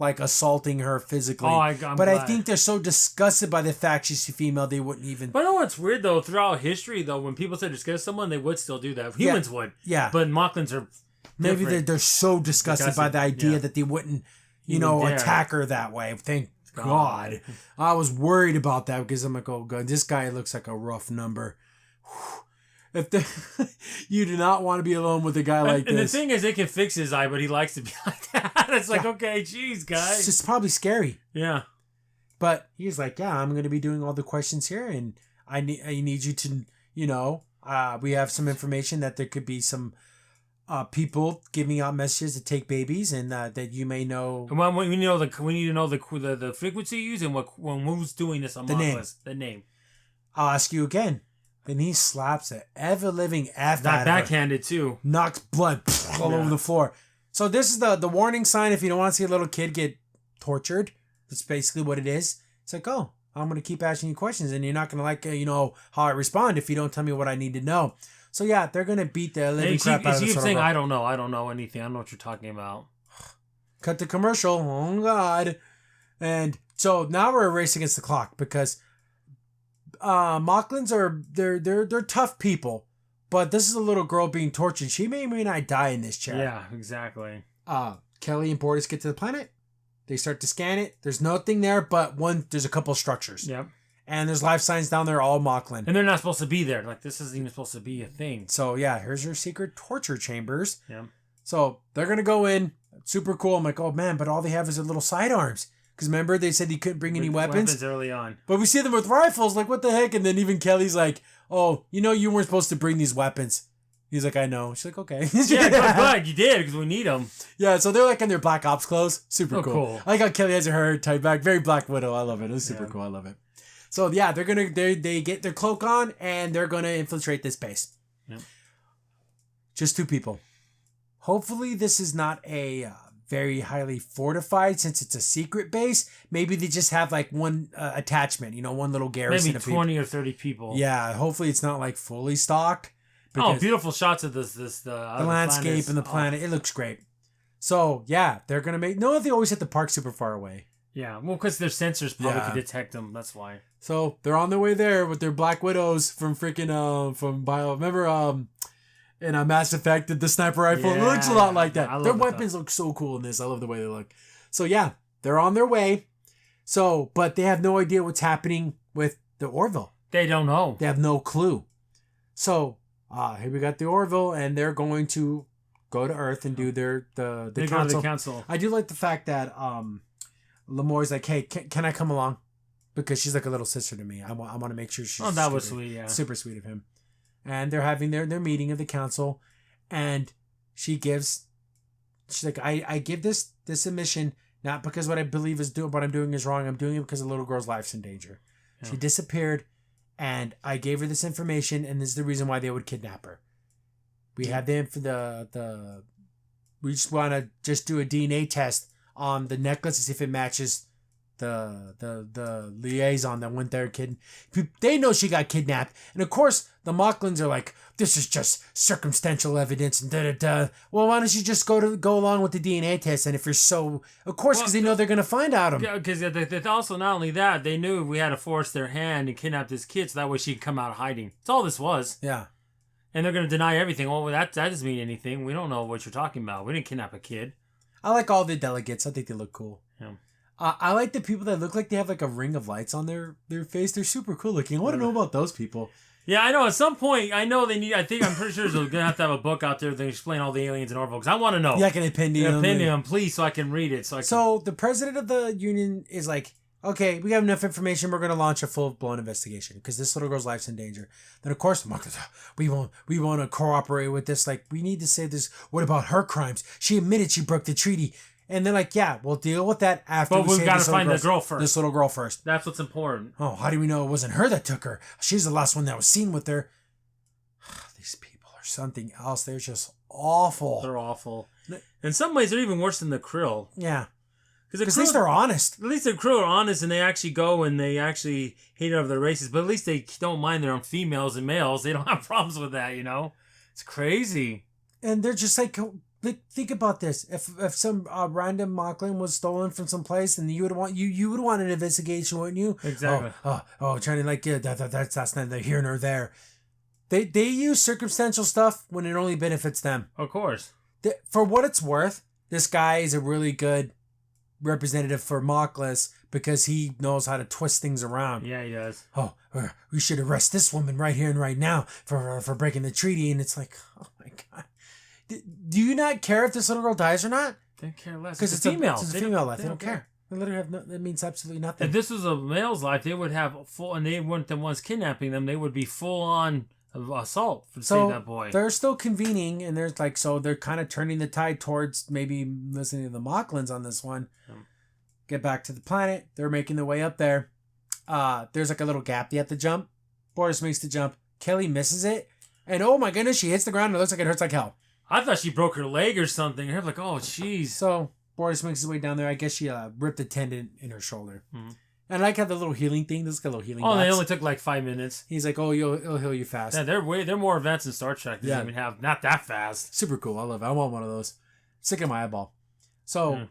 assaulting her physically. Oh, I'm but glad. I think they're so disgusted by the fact she's a female they wouldn't even. But I know what's weird though, throughout history though, when people say disgust someone, they would still do that. Humans would. Yeah. But Mocklins are maybe they're so disgusted by the idea that they wouldn't, attack her that way. Thank God. I was worried about that because I'm like, oh God, this guy looks like a rough number. You do not want to be alone with a guy like this. And the thing is, they can fix his eye, but he likes to be like that. It's like, okay, geez, guys. It's probably scary. Yeah. But he's like, yeah, I'm going to be doing all the questions here, and I need you to, we have some information that there could be some people giving out messages to take babies, and that you may know. And we need to know the frequency used and who's doing this on the name. I'll ask you again. Then he slaps an ever-living F out of her. Backhanded, too. Knocks blood all over the floor. So this is the warning sign if you don't want to see a little kid get tortured. That's basically what it is. It's like, oh, I'm going to keep asking you questions, and you're not going to how I respond if you don't tell me what I need to know. So yeah, they're going to beat the living crap out of this. She keeps saying, I don't know anything. I don't know what you're talking about. Cut the commercial. Oh, God. And so now we're racing against the clock because Mocklins they're tough people, but this is a little girl being tortured. She may or may not die in this chair. Yeah, exactly. Kelly and Bortus get to the planet. They start to scan it. There's nothing there, but there's a couple of structures. Yep. And there's life signs down there, all Moclan. And they're not supposed to be there. Like, this isn't even supposed to be a thing. So, yeah, here's your secret torture chambers. Yeah. So, they're going to go in. Super cool. I'm like, oh, man, but all they have is their little sidearms. Because remember, they said he couldn't bring any weapons? Early on. But we see them with rifles. Like, what the heck? And then even Kelly's like, oh, you weren't supposed to bring these weapons. He's like, I know. She's like, okay. Yeah, good. You did, because we need them. Yeah, so they're like in their Black Ops clothes. Super cool. I like how Kelly has her hair tied back. Very Black Widow. I love it. It's super cool. I love it. So, yeah, they get their cloak on, and they're going to infiltrate this base. Yep. Just 2 people. Hopefully, this is not a very highly fortified, since it's a secret base. Maybe they just have like one attachment, one little garrison. Maybe 20 or 30 people. Yeah, hopefully it's not like fully stocked. Beautiful shots of the landscape and the planet. It looks great. So, yeah, they're going to make... No, they always hit the park super far away. Yeah, well, because their sensors probably could detect them. That's why. So, they're on their way there with their Black Widows from freaking... from Bio... Remember in Mass Effect, the sniper rifle? It looks a lot like that. Their weapons look so cool in this. I love the way they look. So, yeah, they're on their way. So, but they have no idea what's happening with the Orville. They don't know. They have no clue. So... here we got the Orville, and they're going to go to Earth and do the council. Go to the council. I do like the fact that Lemoy's like, hey, can I come along? Because she's like a little sister to me. I want to make sure she's... Oh, that was sweet, yeah. Super sweet of him. And they're having their meeting of the council, and she's like, I give this a mission, not because what I believe what I'm doing is wrong. I'm doing it because the little girl's life's in danger. Yeah. She disappeared. And I gave her this information, and this is the reason why they would kidnap her. We had them for we just want to just do a DNA test on the necklace to see if it matches the liaison that went there they know she got kidnapped. And of course, the Moclans are like, this is just circumstantial evidence and da-da-da. Well, why don't you just go along with the DNA test? And if you're so... Of course, because they know they're going to find out him. Yeah, because also, not only that, they knew we had to force their hand and kidnap this kid so that way she'd come out hiding. That's all this was. Yeah. And they're going to deny everything. Oh, that doesn't mean anything. We don't know what you're talking about. We didn't kidnap a kid. I like all the delegates. I think they look cool. Yeah. I like the people that look like they have like a ring of lights on their face. They're super cool looking. I want to know about those people. Yeah, I know. At some point, I know they need... I'm pretty sure they're going to have a book out there that explain all the aliens in Orville. Because I want to know. Yeah, can opinion, please, so I can read it. So the president of the union is like, okay, we have enough information. We're going to launch a full-blown investigation because this little girl's life's in danger. Then, of course, we want to cooperate with this. Like, we need to say this. What about her crimes? She admitted she broke the treaty. And they're like, yeah, we'll deal with that after. But we've got to find the girl first. This little girl first. That's what's important. Oh, how do we know it wasn't her that took her? She's the last one that was seen with her. These people are something else. They're just awful. They're awful. In some ways, they're even worse than the Krill. Yeah. Because at least they're honest. At least the Krill are honest, and they actually go and they actually hate other races. But at least they don't mind their own females and males. They don't have problems with that, It's crazy. And they're just like... think about this. If some random Moclan was stolen from some place, and you would want an investigation, wouldn't you? Exactly. Trying to that's neither here nor there. They use circumstantial stuff when it only benefits them. Of course. For what it's worth, this guy is a really good representative for Moclans because he knows how to twist things around. Yeah, he does. Oh, we should arrest this woman right here and right now for breaking the treaty, and it's like, oh my god. Do you not care if this little girl dies or not? They care less. Because it's a female. It's a female life. They don't care. They literally have that means absolutely nothing. If this was a male's life, they would have full, and they weren't the ones kidnapping them. They would be full on assault to save that boy. They're still convening, and there's like they're kind of turning the tide towards maybe listening to the Moclans on this one. Get back to the planet. They're making their way up there. There's like a little gap they have to jump. Boris makes the jump. Kelly misses it, and oh my goodness, she hits the ground. And it looks like it hurts like hell. I thought she broke her leg or something. I'm like, oh, jeez. So Boris makes his way down there. I guess she ripped a tendon in her shoulder. Mm-hmm. And I like how the little healing thing. This is a little healing. Oh, they only took like 5 minutes. He's like, oh, it'll heal you fast. Yeah, they're more advanced than Star Trek. They even have not that fast. Super cool. I love it. I want one of those. Stick in my eyeball. So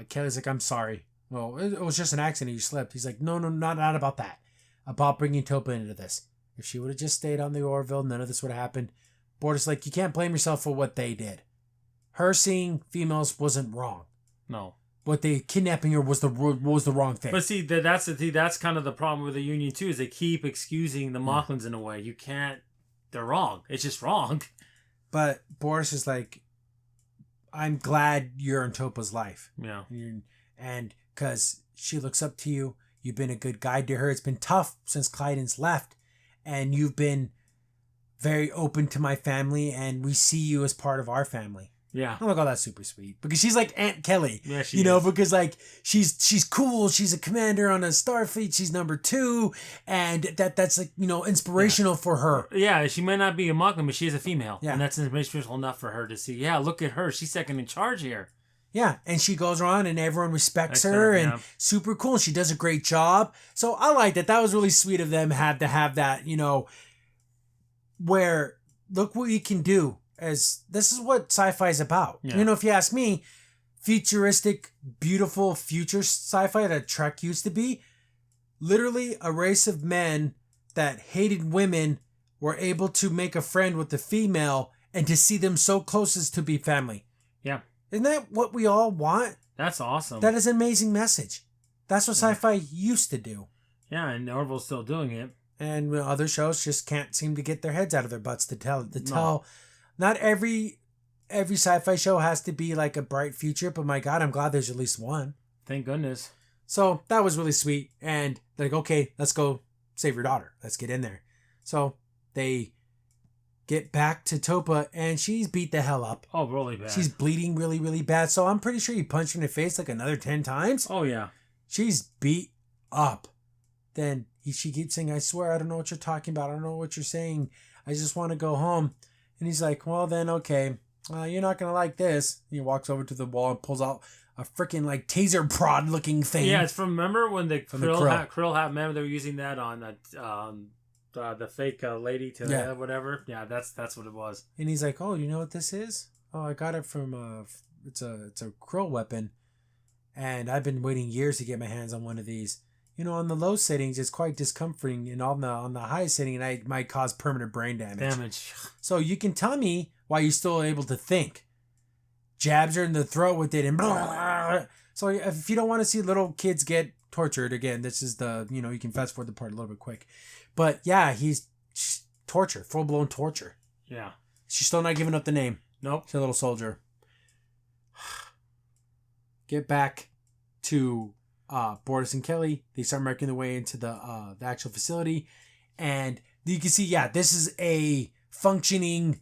Kelly's like, I'm sorry. Well, it was just an accident. You slipped. He's like, no, not about that. About bringing Topa into this. If she would have just stayed on the Orville, none of this would have happened. Boris like, you can't blame yourself for what they did. her seeing females wasn't wrong. No. What they kidnapping her was the wrong thing. But see, that's kind of the problem with the Union too. Is they keep excusing the Mocklins in a way. You can't. They're wrong. It's just wrong. But Boris is like, I'm glad you're in Topa's life. Yeah. And because she looks up to you, you've been a good guide to her. It's been tough since Clyden's left, and you've been very open to my family, and we see you as part of our family. Yeah. I'm like, oh, that's super sweet. Because she's like Aunt Kelly. Yeah, she is. Because like she's cool. She's a commander on a Starfleet. She's number 2. And that's like, inspirational for her. Yeah, she might not be a Mocklin, but she is a female. Yeah. And that's inspirational enough for her to see, yeah, look at her. She's second in charge here. Yeah, and she goes around and everyone respects her and super cool. She does a great job. So I like that. That was really sweet of them to have that, where look what you can do. As this is what sci-fi is about. Yeah. If you ask me, futuristic, beautiful future sci-fi that Trek used to be, literally a race of men that hated women were able to make a friend with the female and to see them so close as to be family. Yeah. Isn't that what we all want? That's awesome. That is an amazing message. That's what sci-fi used to do. Yeah, and Orville's still doing it. And other shows just can't seem to get their heads out of their butts to tell. Not every sci-fi show has to be like a bright future, but my God, I'm glad there's at least one. Thank goodness. So that was really sweet. And like, okay, let's go save your daughter. Let's get in there. So they get back to Topa and she's beat the hell up. Oh, really bad. She's bleeding really, really bad. So I'm pretty sure you punched her in the face like another 10 times. Oh, yeah. She's beat up. Then she keeps saying, I swear, I don't know what you're talking about. I don't know what you're saying. I just want to go home. And he's like, well, then, okay. You're not going to like this. He walks over to the wall and pulls out a freaking like taser prod looking thing. Yeah, it's from, remember when the Krill hat, remember they were using that on the fake lady to whatever? Yeah, that's what it was. And he's like, oh, you know what this is? Oh, I got it from, it's a Krill weapon. And I've been waiting years to get my hands on one of these. On the low settings, it's quite discomforting, and on the high setting, it might cause permanent brain damage. So you can tell me why you're still able to think. Jabs her in the throat with it, and blah. So if you don't want to see little kids get tortured, again, this is you can fast forward the part a little bit quick. But yeah, he's torture, full blown torture. Yeah. She's still not giving up the name. Nope. She's a little soldier. Get back to Boris and Kelly. They start making their way into the actual facility, and you can see, this is a functioning,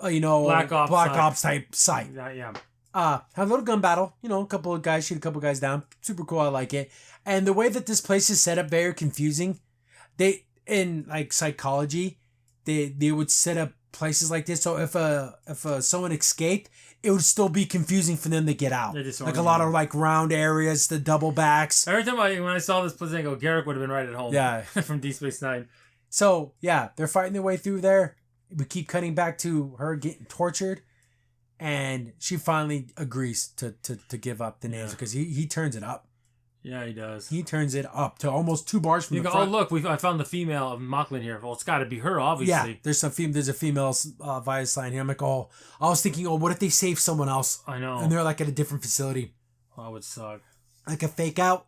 Black Ops type site. Yeah. Have a little gun battle. A couple of guys shoot a couple of guys down. Super cool. I like it. And the way that this place is set up, very confusing. They in like psychology, they would set up places like this so if someone escaped, it would still be confusing for them to get out. Like a lot of like round areas, the double backs. Every time when I saw this place, I go, Garrick would have been right at home. Yeah. From Deep Space Nine. So yeah, they're fighting their way through there. We keep cutting back to her getting tortured, and she finally agrees to give up the names because he turns it up. Yeah, he does. He turns it up to almost 2 bars from the front. Oh, look, I found the female of Mocklin here. Well, it's got to be her, obviously. Yeah, there's a female Vias line here. I'm like, oh, I was thinking, what if they save someone else? I know. And they're like at a different facility. Oh, that would suck. Like a fake out.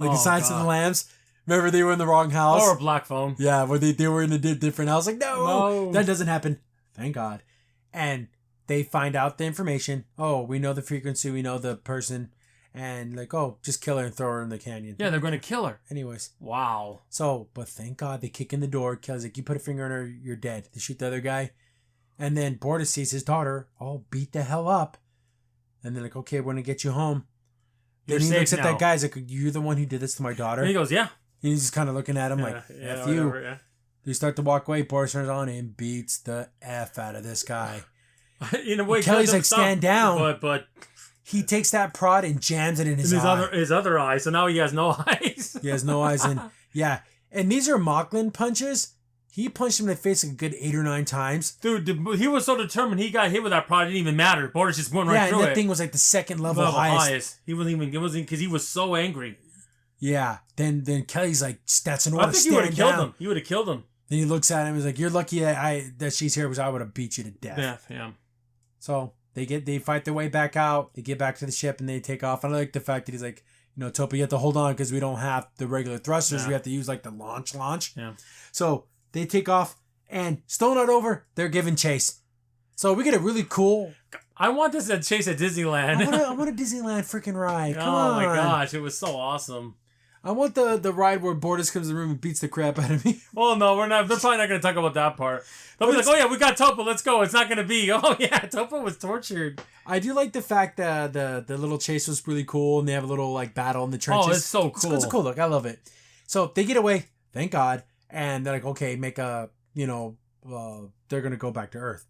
Like the Silence of the Lambs. Remember they were in the wrong house? Or a black phone. Yeah, where they were in a different house. Like, no, that doesn't happen. Thank God. And they find out the information. Oh, we know the frequency. We know the person. And like, oh, just kill her and throw her in the canyon. Yeah, they're going to kill her. Anyways. Wow. So, but thank God they kick in the door. Kelly's like, you put a finger on her, you're dead. They shoot the other guy. And then Bortus sees his daughter all beat the hell up. And they're like, okay, we're going to get you home. Then he looks at that guy. He's like, you're the one who did this to my daughter? And he goes, yeah. And he's just kind of looking at him like, F you. Whatever, yeah. They start to walk away. Bortus turns on and beats the F out of this guy. In a way, Kelly's like, stand down. But he takes that prod and jams it in his eye. His other eye. So now he has no eyes. He has no eyes. And yeah. And these are Mocklin punches. He punched him in the face like a good 8 or 9 times. Dude, he was so determined. He got hit with that prod. It didn't even matter. Bortus just went right through it. Yeah, and that thing was like the second level highest. He wasn't even. It wasn't because he was so angry. Yeah. Then Kelly's like, that's an order. I think he would have killed him. He would have killed him. Then he looks at him. He's like, you're lucky that she's here because I would have beat you to death. Yeah. So They fight their way back out. They get back to the ship and they take off. And I like the fact that he's like, Topa, you have to hold on because we don't have the regular thrusters. Yeah. We have to use like the launch. Yeah. So they take off and still not over. They're giving chase. So we get a really cool. I want this at chase at Disneyland. I want a Disneyland freaking ride. Come Oh on. my gosh, it was so awesome. I want the ride where Bortus comes in the room and beats the crap out of me. Well, no, we're not. They're probably not going to talk about that part. They'll be like, "Oh yeah, we got Topa. Let's go." It's not going to be, "Oh yeah, Topa was tortured." I do like the fact that the little chase was really cool, and they have a little like battle in the trenches. Oh, it's so cool. It's a cool look. I love it. So they get away, thank God, and they're like, okay, make a they're gonna go back to Earth.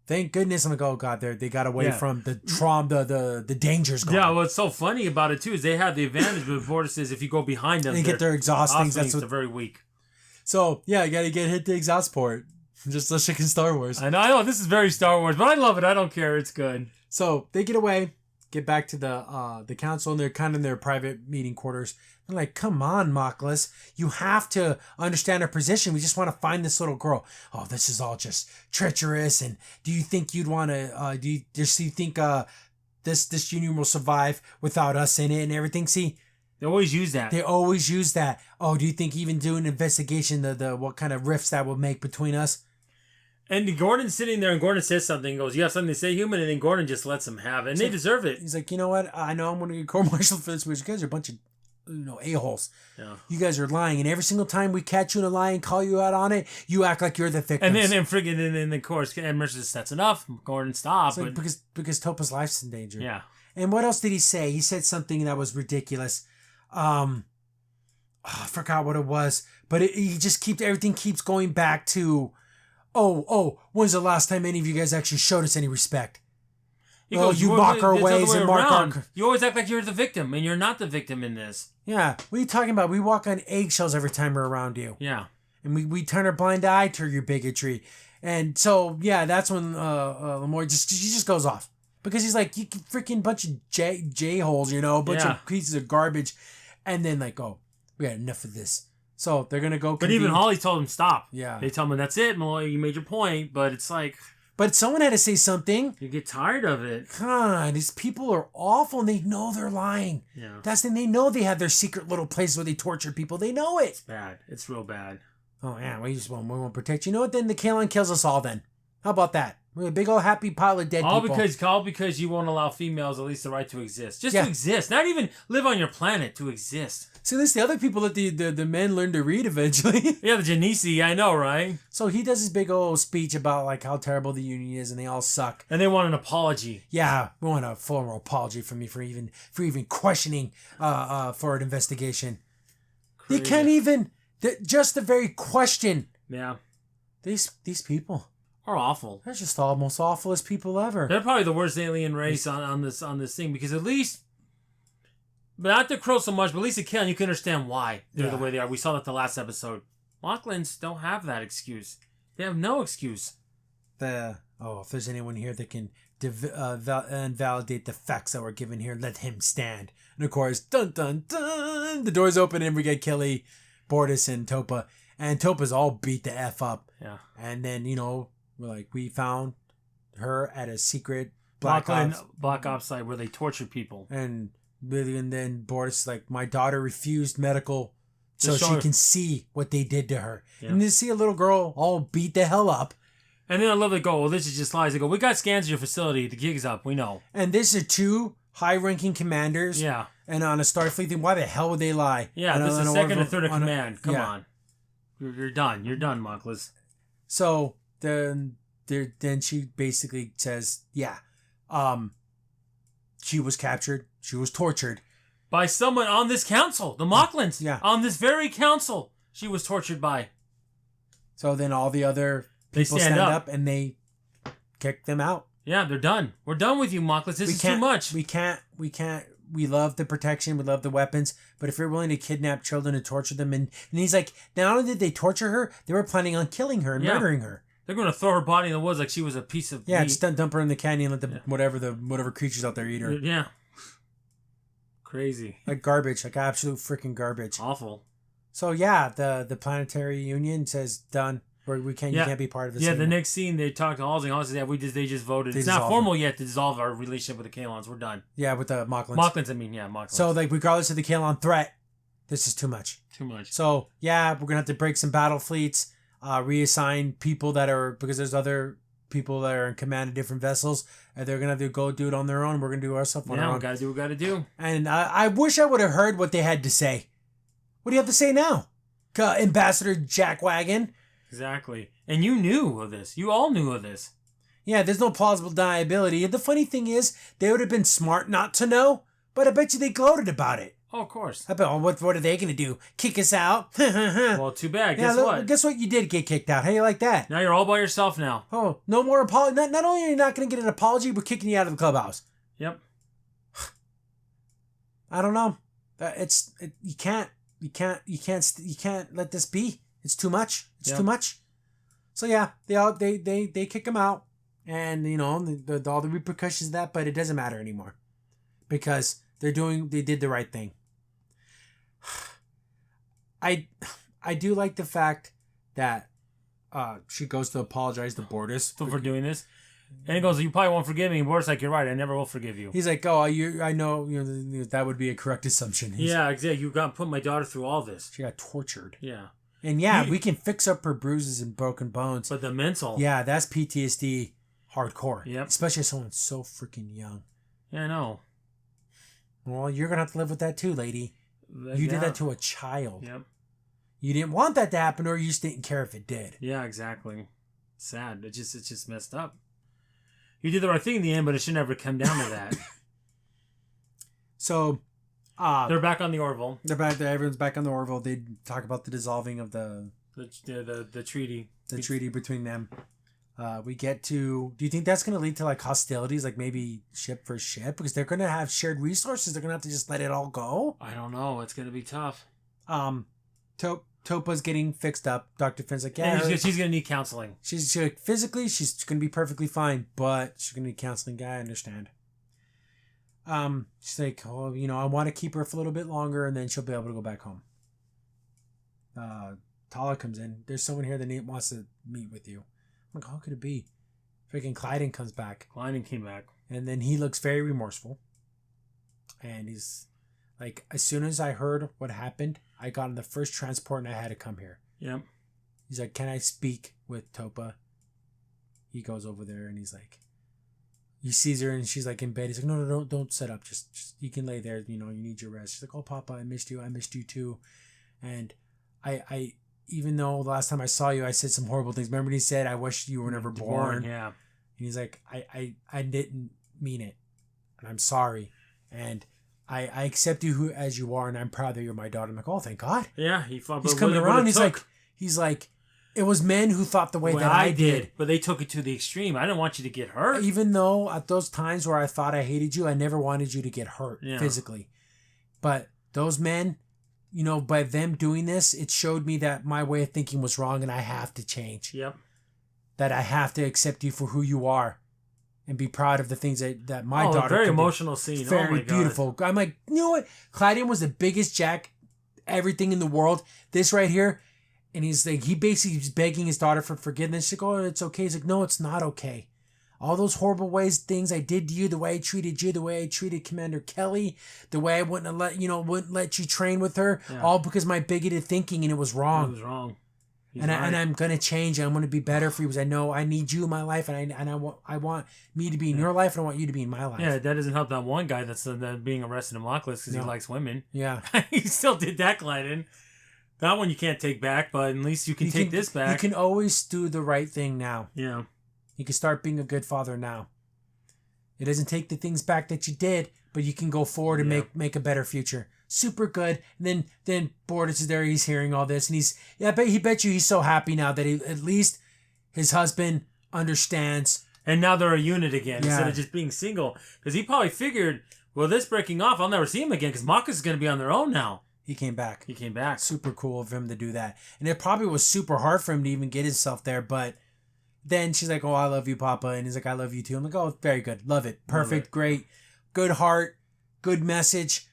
Thank goodness. I'm like, oh God, they got away from the trauma, the dangers gone. Yeah, what's so funny about it too is they have the advantage, but Bortus says if you go behind them, they get their exhaust things. They're very weak. So yeah, you gotta get hit the exhaust port. Just like in Star Wars. I know this is very Star Wars, but I love it. I don't care. It's good. So they get away, get back to the council, and they're kind of in their private meeting quarters. They're like, come on, Mockless. You have to understand our position. We just want to find this little girl. Oh, this is all just treacherous. And do you think you'd want to, do you think this union will survive without us in it and everything? See, they always use that. They always use that. Oh, do you think even doing an investigation, the what kind of rifts that will make between us? And Gordon's sitting there, and Gordon says something. He goes, "You have something to say, human?" And then Gordon just lets him have it, and they deserve it. He's like, you know what? I know I'm going to get court-martialed for this, but you guys are a bunch of a-holes. Yeah. You guys are lying, and every single time we catch you in a lie and call you out on it, you act like you're the victim. And then of course, Ed Mercer says, "That's enough, Gordon. Stop." Like, because Topa's life's in danger. Yeah. And what else did he say? He said something that was ridiculous. I forgot what it was, but everything keeps going back to. Oh, when's the last time any of you guys actually showed us any respect? You mock our ways and mark our... You always act like you're the victim, and you're not the victim in this. Yeah, what are you talking about? We walk on eggshells every time we're around you. Yeah. And we turn a blind eye to your bigotry. And so, yeah, that's when Lemoy just goes off. Because he's like, you freaking bunch of J-holes, bunch of pieces of garbage. And then like, oh, we got enough of this. So they're going to go... But even Holly told him, stop. Yeah. They tell him, that's it, Malloy, you made your point. But it's like... But someone had to say something. You get tired of it. God, these people are awful and they know they're lying. Yeah. That's the thing. They know they have their secret little place where they torture people. They know it. It's bad. It's real bad. Oh, yeah. We won't protect you. You know what? Then the Kalon kills us all then. How about that? We're a big old happy pile of dead people. All because you won't allow females at least the right to exist. Just to exist. Not even live on your planet, to exist. See, at least the other people let the men learn to read eventually. Yeah, the Genesi, I know, right? So he does his big old speech about like how terrible the union is and they all suck. And they want an apology. Yeah, we want a formal apology from me for even questioning for an investigation. Crazy. They can't even just the very question. Yeah. These people are awful. They're just the most awfulest people ever. They're probably the worst alien race on this thing because at least, but not the Crow so much, but at least the Kalon, you can understand why they're the way they are. We saw that the last episode. Mocklins don't have that excuse. They have no excuse. If there's anyone here that can invalidate the facts that were given here, let him stand. And of course, dun dun dun, the doors open and we get Kelly, Bortus, and Topa. And Topa's all beat the F up. Yeah. And then, we found her at a secret Black Ops site where they torture people. And then Bortus is like, my daughter refused medical so she can see what they did to her. Yeah. And to see a little girl all beat the hell up. And then I love they go, well, this is just lies. They go, we got scans of your facility. The gig's up. We know. And this is two high-ranking commanders. Yeah. And on a Starfleet thing, why the hell would they lie? Yeah, this is second and third in command. Come on. You're done. You're done, Mockless. So then she basically says, she was captured. She was tortured. By someone on this council. The Mocklins. Yeah. On this very council she was tortured by. So then all the other people stand up and they kick them out. Yeah, they're done. We're done with you, Mockless. This is too much. We can't. We love the protection. We love the weapons. But if you're willing to kidnap children and torture them, and he's like, not only did they torture her, they were planning on killing her and murdering her. They're going to throw her body in the woods like she was a piece of meat. Just dump her in the canyon and let whatever creatures out there eat her. Yeah. Crazy. Like garbage. Like absolute freaking garbage. Awful. So yeah, the Planetary Union says done. where we can't. You can't be part of this. Yeah, anymore. the next scene they talk to Halsey. Halsey said, they just voted. It's not formal yet to dissolve our relationship with the Kalons. We're done. Yeah, with the Mocklins. Mocklins. So like, regardless of the Kalon threat, this is too much. Too much. So yeah, we're gonna have to break some battle fleets, reassign people that are, because there's other people that are in command of different vessels, and they're gonna have to go do it on their own. We're gonna do our stuff on our own. We gotta do what we gotta do. And I wish I would have heard what they had to say. What do you have to say now, Ambassador Jackwagon? Exactly. And you knew of this. You all knew of this. Yeah, there's no plausible deniability. And the funny thing is, they would have been smart not to know, but I bet you they gloated about it. Oh, of course. I bet, what are they going to do? Kick us out? Well, too bad. Guess what? Guess what? You did get kicked out. How you like that? Now you're all by yourself now. Oh, no more apology. Not only are you not going to get an apology, we're kicking you out of the clubhouse. Yep. I don't know. You can't let this be. It's too much. It's too much. So yeah, they kick him out, and you know all the repercussions of that, but it doesn't matter anymore because they did the right thing. I do like the fact that she goes to apologize to Bortus for doing this. And he goes, you probably won't forgive me. And Bortus like, you're right, I never will forgive you. He's like, oh, I know, that would be a correct assumption. Yeah, exactly. You got put my daughter through all this. She got tortured. Yeah. And we can fix up her bruises and broken bones. But the mental. Yeah, that's PTSD hardcore. Yep. Especially if someone's so freaking young. Yeah, I know. Well, you're going to have to live with that too, lady. You did that to a child. Yep. You didn't want that to happen, or you just didn't care if it did. Yeah, exactly. Sad. It's just messed up. You did the right thing in the end, but it should never come down to that. So, they're back on the Orville. They're back. Everyone's back on the Orville. They talk about the dissolving of the treaty. The treaty between them. We get to. Do you think that's going to lead to like hostilities, like maybe ship for ship, because they're going to have shared resources? They're going to have to just let it all go. I don't know. It's going to be tough. Topa's getting fixed up. Dr. Finn's like, yeah, she's going to need counseling. She's physically, she's going to be perfectly fine, but she's going to need counseling. I understand. She's like, oh, I want to keep her for a little bit longer, and then she'll be able to go back home. Tala comes in. There's someone here that wants to meet with you. I'm like, how could it be? Freaking Clyden comes back. Clyden came back. And then he looks very remorseful. And he's like, as soon as I heard what happened, I got on the first transport and I had to come here. Yep. He's like, can I speak with Topa? He goes over there and he's like, he sees her and she's like in bed. He's like, no, don't set up. Just you can lay there. You need your rest. She's like, oh, Papa, I missed you too. And I even though the last time I saw you, I said some horrible things. Remember when he said, I wish you were never born. Yeah. And he's like, I didn't mean it. And I'm sorry. And I accept you as you are, and I'm proud that you're my daughter. I'm like, oh, thank God. Yeah, he's coming around. He's like, it was men who thought the way that I did. But they took it to the extreme. I didn't want you to get hurt. Even though at those times where I thought I hated you, I never wanted you to get hurt physically. But those men, by them doing this, it showed me that my way of thinking was wrong and I have to change. Yep. That I have to accept you for who you are and be proud of the things that my daughter very can emotional do. scene. Very beautiful. I'm like, you know what? Clyden was the biggest jack everything in the world. This right here. And he's like, he basically is begging his daughter for forgiveness. She's like, oh, it's okay. He's like, no, it's not okay. All those horrible things I did to you, the way I treated you, the way I treated Commander Kelly, the way I wouldn't let you train with her, all because of my bigoted thinking, and it was wrong. It was wrong. And I'm gonna change. I'm gonna be better for you because I know I need you in my life, and I want me to be in your life, and I want you to be in my life. Yeah, that doesn't help that one guy that's being arrested in Mockless because he likes women. Yeah, he still did that, Clyden. That one you can't take back, but at least you can take this back. You can always do the right thing now. Yeah. You can start being a good father now. It doesn't take the things back that you did, but you can go forward and make a better future. Super good. And then Bortus is there. He's hearing all this, and he bet you he's so happy now that at least his husband understands. And now they're a unit again instead of just being single. Because he probably figured, well, this breaking off, I'll never see him again because Mockless is going to be on their own now. He came back. Super cool of him to do that. And it probably was super hard for him to even get himself there, but then she's like, oh, I love you, Papa. And he's like, I love you too. I'm like, oh, very good. Love it. Perfect. Great. Good heart. Good message.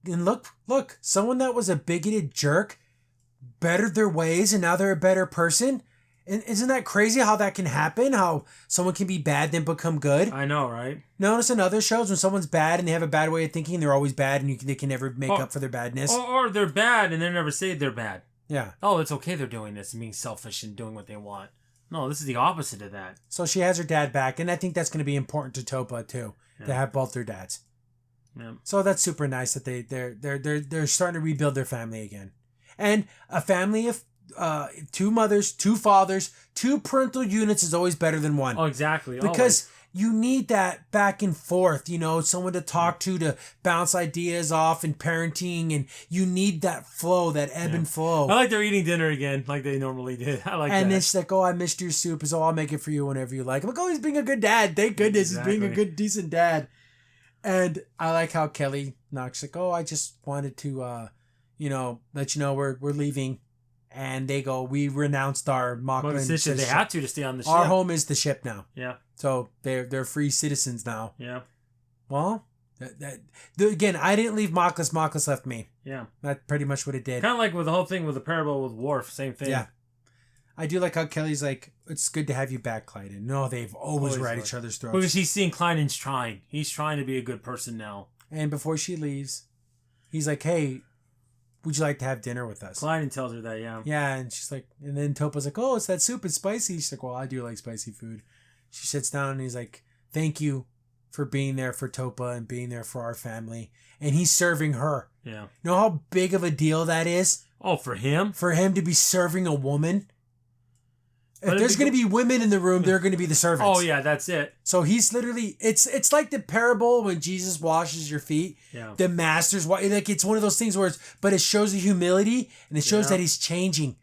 And look, someone that was a bigoted jerk bettered their ways and now they're a better person. And isn't that crazy how that can happen? How someone can be bad then become good? I know, right? Notice in other shows when someone's bad and they have a bad way of thinking, they're always bad and they can never make up for their badness. Or they're bad and they never say they're bad. Yeah. Oh, it's okay they're doing this and being selfish and doing what they want. No, this is the opposite of that. So she has her dad back, and I think that's going to be important to Topa too, to have both their dads. Yeah. So that's super nice that they're starting to rebuild their family again, and a family of 2 mothers, 2 fathers, 2 parental units is always better than one. Oh, exactly. Because you need that back and forth, someone to talk to bounce ideas off and parenting, and you need that flow, that ebb and flow. I like they're eating dinner again like they normally did. I like that. And it's like, oh, I missed your soup. So I'll make it for you whenever you like. I'm like, oh, he's being a good dad. Thank goodness he's being a good, decent dad. And I like how Kelly knocks like, oh, I just wanted to, let you know we're leaving. And they go, we renounced our Mocklin decision. They had to stay on the ship. Our home is the ship now. Yeah. So they're free citizens now. Yeah. Well, again, I didn't leave Mockless. Mockless left me. Yeah. That's pretty much what it did. Kind of like with the whole thing with the parable with Worf. Same thing. Yeah. I do like how Kelly's like, it's good to have you back, Clyden. No, they've always right each other's throats. Because he's seeing Clyden's trying. He's trying to be a good person now. And before she leaves, he's like, hey, would you like to have dinner with us? Clyden tells her that, yeah. Yeah, and she's like, and then Topa's like, oh, it's that soup. It's spicy. She's like, well, I do like spicy food. She sits down and he's like, thank you for being there for Topa and being there for our family. And he's serving her. Yeah. You know how big of a deal that is? Oh, for him? For him to be serving a woman? If there's going to be women in the room, they're going to be the servants. Oh, yeah, that's it. So he's literally, it's like the parable when Jesus washes your feet. Yeah. The master's, like it's one of those things where but it shows the humility and it shows that he's changing.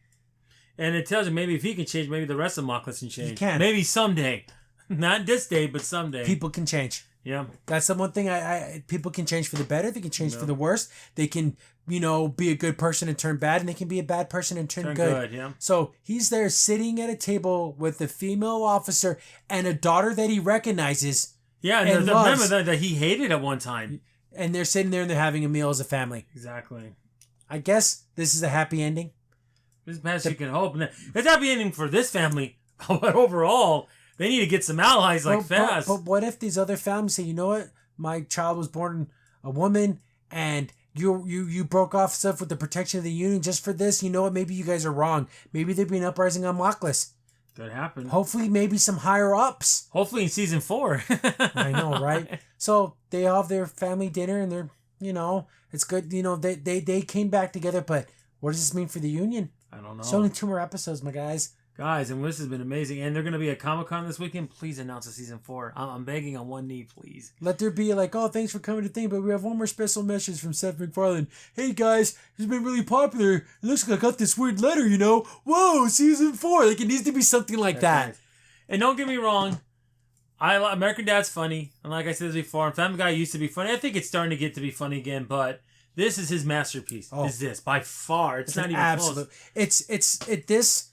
And it tells you maybe if he can change, maybe the rest of Mockless can change. He can. Maybe someday. Not this day, but someday. People can change. Yeah. That's the one thing people can change for the better. They can change for the worse. They can, be a good person and turn bad, and they can be a bad person and turn good. Yeah. So he's there sitting at a table with a female officer and a daughter that he recognizes. Yeah, and remember that he hated at one time. And they're sitting there and they're having a meal as a family. Exactly. I guess this is a happy ending. As best you can hope. It's a happy ending for this family, but overall, they need to get some allies fast. But what if these other families say, you know what? My child was born a woman, and you broke off stuff with the protection of the union just for this. You know what? Maybe you guys are wrong. Maybe there'd be an uprising on Mockless. Could happen. Hopefully, maybe some higher ups. Hopefully in season 4. I know, right? So they have their family dinner, and they're, it's good. They came back together, but what does this mean for the union? I don't know. It's only 2 more episodes, my guys. Guys, and this has been amazing. And they're going to be at Comic-Con this weekend. Please announce a season 4. I'm begging on one knee, please. Let there be like, oh, thanks for coming to thing, but we have one more special message from Seth MacFarlane. Hey, guys, it's been really popular. It looks like I got this weird letter, Whoa, season 4. Like, it needs to be something like that. Nice. And don't get me wrong. American Dad's funny. And like I said before, Family Guy used to be funny. I think it's starting to get to be funny again, but this is his masterpiece. Oh, is this by far? It's not even absolute. Close.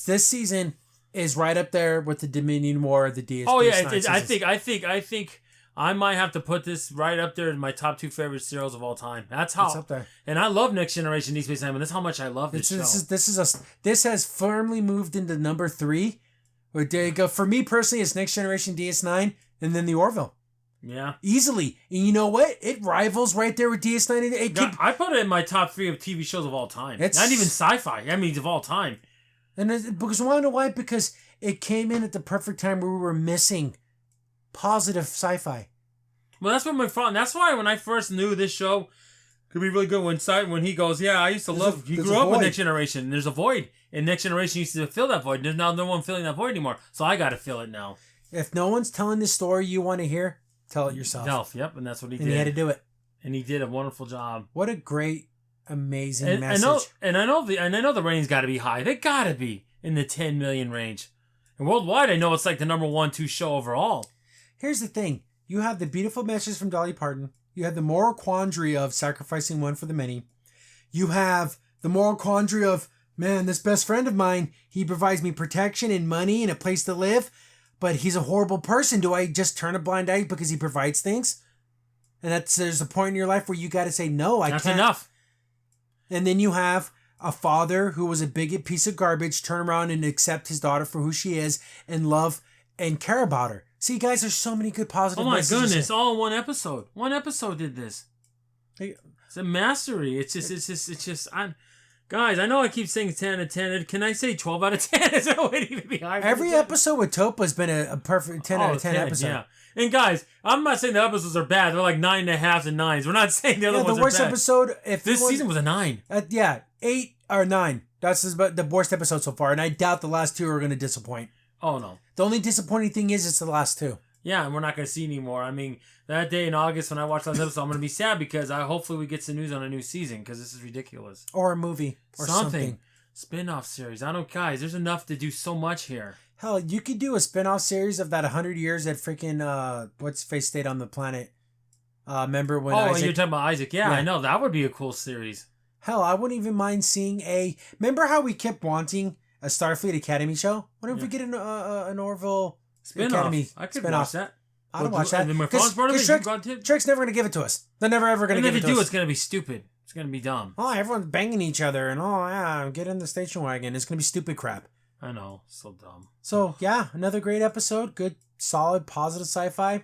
This season is right up there with the Dominion War, the DS. Oh yeah, I think I might have to put this right up there in my top 2 favorite serials of all time. That's how. It's up there. And I love Next Generation Deep Space Nine, and that's how much I love this show. This has firmly moved into number 3. Where they go for me personally, it's Next Generation DS9, and then the Orville. Yeah. Easily. And you know what? It rivals right there with DS9. I put it in my top 3 of TV shows of all time. Not even sci-fi. I mean, of all time. And because I want to know why? Because it came in at the perfect time where we were missing positive sci-fi. Well, that's what my fault. That's why when I first knew this show could be really good, when he goes, yeah, I used to love. He grew up with Next Generation. There's a void, and Next Generation used to fill that void. There's now no one filling that void anymore, so I got to fill it now. If no one's telling the story you want to hear, tell it yourself. Yep, and that's what he did. And he had to do it, and he did a wonderful job. What a great. Amazing message. I know the ratings got to be high. They got to be in the 10 million range. And worldwide, I know it's like the number 1-2 show overall. Here's the thing. You have the beautiful message from Dolly Parton. You have the moral quandary of sacrificing one for the many. You have the moral quandary of, man, this best friend of mine, he provides me protection and money and a place to live, but he's a horrible person. Do I just turn a blind eye because he provides things? And there's a point in your life where you got to say, no, I can't. That's enough. And then you have a father who was a bigot piece of garbage turn around and accept his daughter for who she is and love and care about her. See, guys, there's so many good positive messages. Oh my goodness, all in one episode. One episode did this. It's a mastery. It's just, guys, I know I keep saying 10 out of 10. Can I say 12 out of 10? Is there a way to even be higher? Every episode with Topa has been a perfect 10 out of 10 episode. Yeah. And guys, I'm not saying the episodes are bad. They're like 9.5 and 9s. We're not saying the other ones are bad. The worst episode, this season was a 9. 8 or 9. That's the worst episode so far. And I doubt the last 2 are going to disappoint. Oh, no. The only disappointing thing is it's the last 2. Yeah, and we're not going to see anymore. I mean, that day in August when I watched last episode, I'm going to be sad because hopefully we get some news on a new season because this is ridiculous. Or a movie. Or something. Spin-off series. guys, there's enough to do so much here. Hell, you could do a spin-off series of that 100 years that freaking, what's face stayed on the planet. Remember when Isaac... you're talking about Isaac. Yeah, I know. That would be a cool series. Hell, I wouldn't even mind seeing remember how we kept wanting a Starfleet Academy show? What if we get an Orville Academy I could watch that. I would watch that. Because Trek's never going to give it to us. They're never ever going to give it to us. And if they do, it's going to be stupid. It's going to be dumb. Oh, everyone's banging each other and get in the station wagon. It's going to be stupid crap. I know. So dumb. So, yeah, another great episode. Good, solid, positive sci-fi.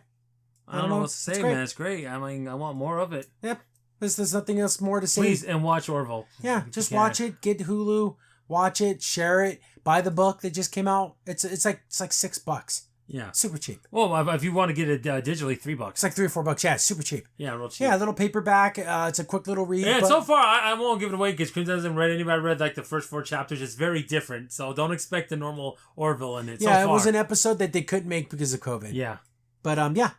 I don't know what to say, man. It's great. I mean, I want more of it. Yep. There's nothing else more to say. Please, and watch Orville. Yeah, just watch it. Get Hulu. Watch it. Share it. Buy the book that just came out. It's like $6. Yeah. Super cheap. Well, if you want to get it digitally, $3. It's like $3 or $4. Yeah, it's super cheap. Yeah, real cheap. Yeah, a little paperback. It's a quick little read. Yeah, so far, I won't give it away because Crimson hasn't read anybody read like the first 4 chapters. It's very different. So don't expect the normal Orville in it. Yeah, it was an episode that they couldn't make because of COVID. Yeah. But yeah,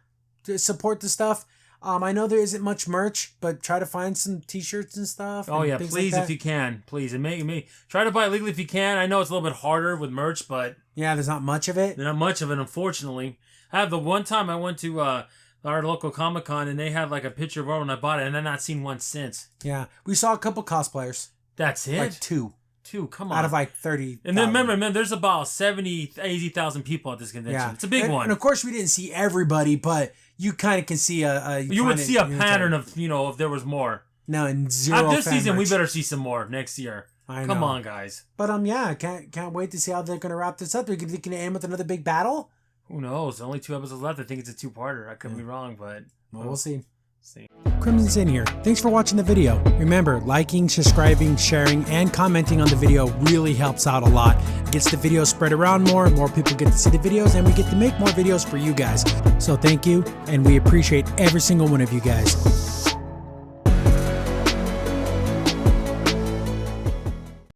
to support the stuff. I know there isn't much merch, but try to find some t-shirts and stuff. Oh yeah, please if you can, please, and me try to buy it legally if you can. I know it's a little bit harder with merch, but yeah, there's not much of it. There's not much of it, unfortunately. I have the one time I went to our local Comic-Con and they had like a picture of Orville and I bought it, and I've not seen one since. Yeah, we saw a couple cosplayers. That's it. Like 2. Come on. Out of like 30. And then remember, man, there's about 80,000 people at this convention. Yeah. It's a big one. And of course, we didn't see everybody, but you kind of can see you would see a pattern of, if there was more. No, and zero. This season, we better see some more next year. Come on, guys. But yeah, can't wait to see how they're gonna wrap this up. They're gonna end with another big battle. Who knows? Only 2 episodes left. I think it's a 2-parter. I could be wrong, but we'll see. Crimson's in here. Thanks for watching the video. Remember, liking, subscribing, sharing, and commenting on the video really helps out a lot. It gets the video spread around more people get to see the videos, and we get to make more videos for you guys. So thank you, and we appreciate every single one of you guys.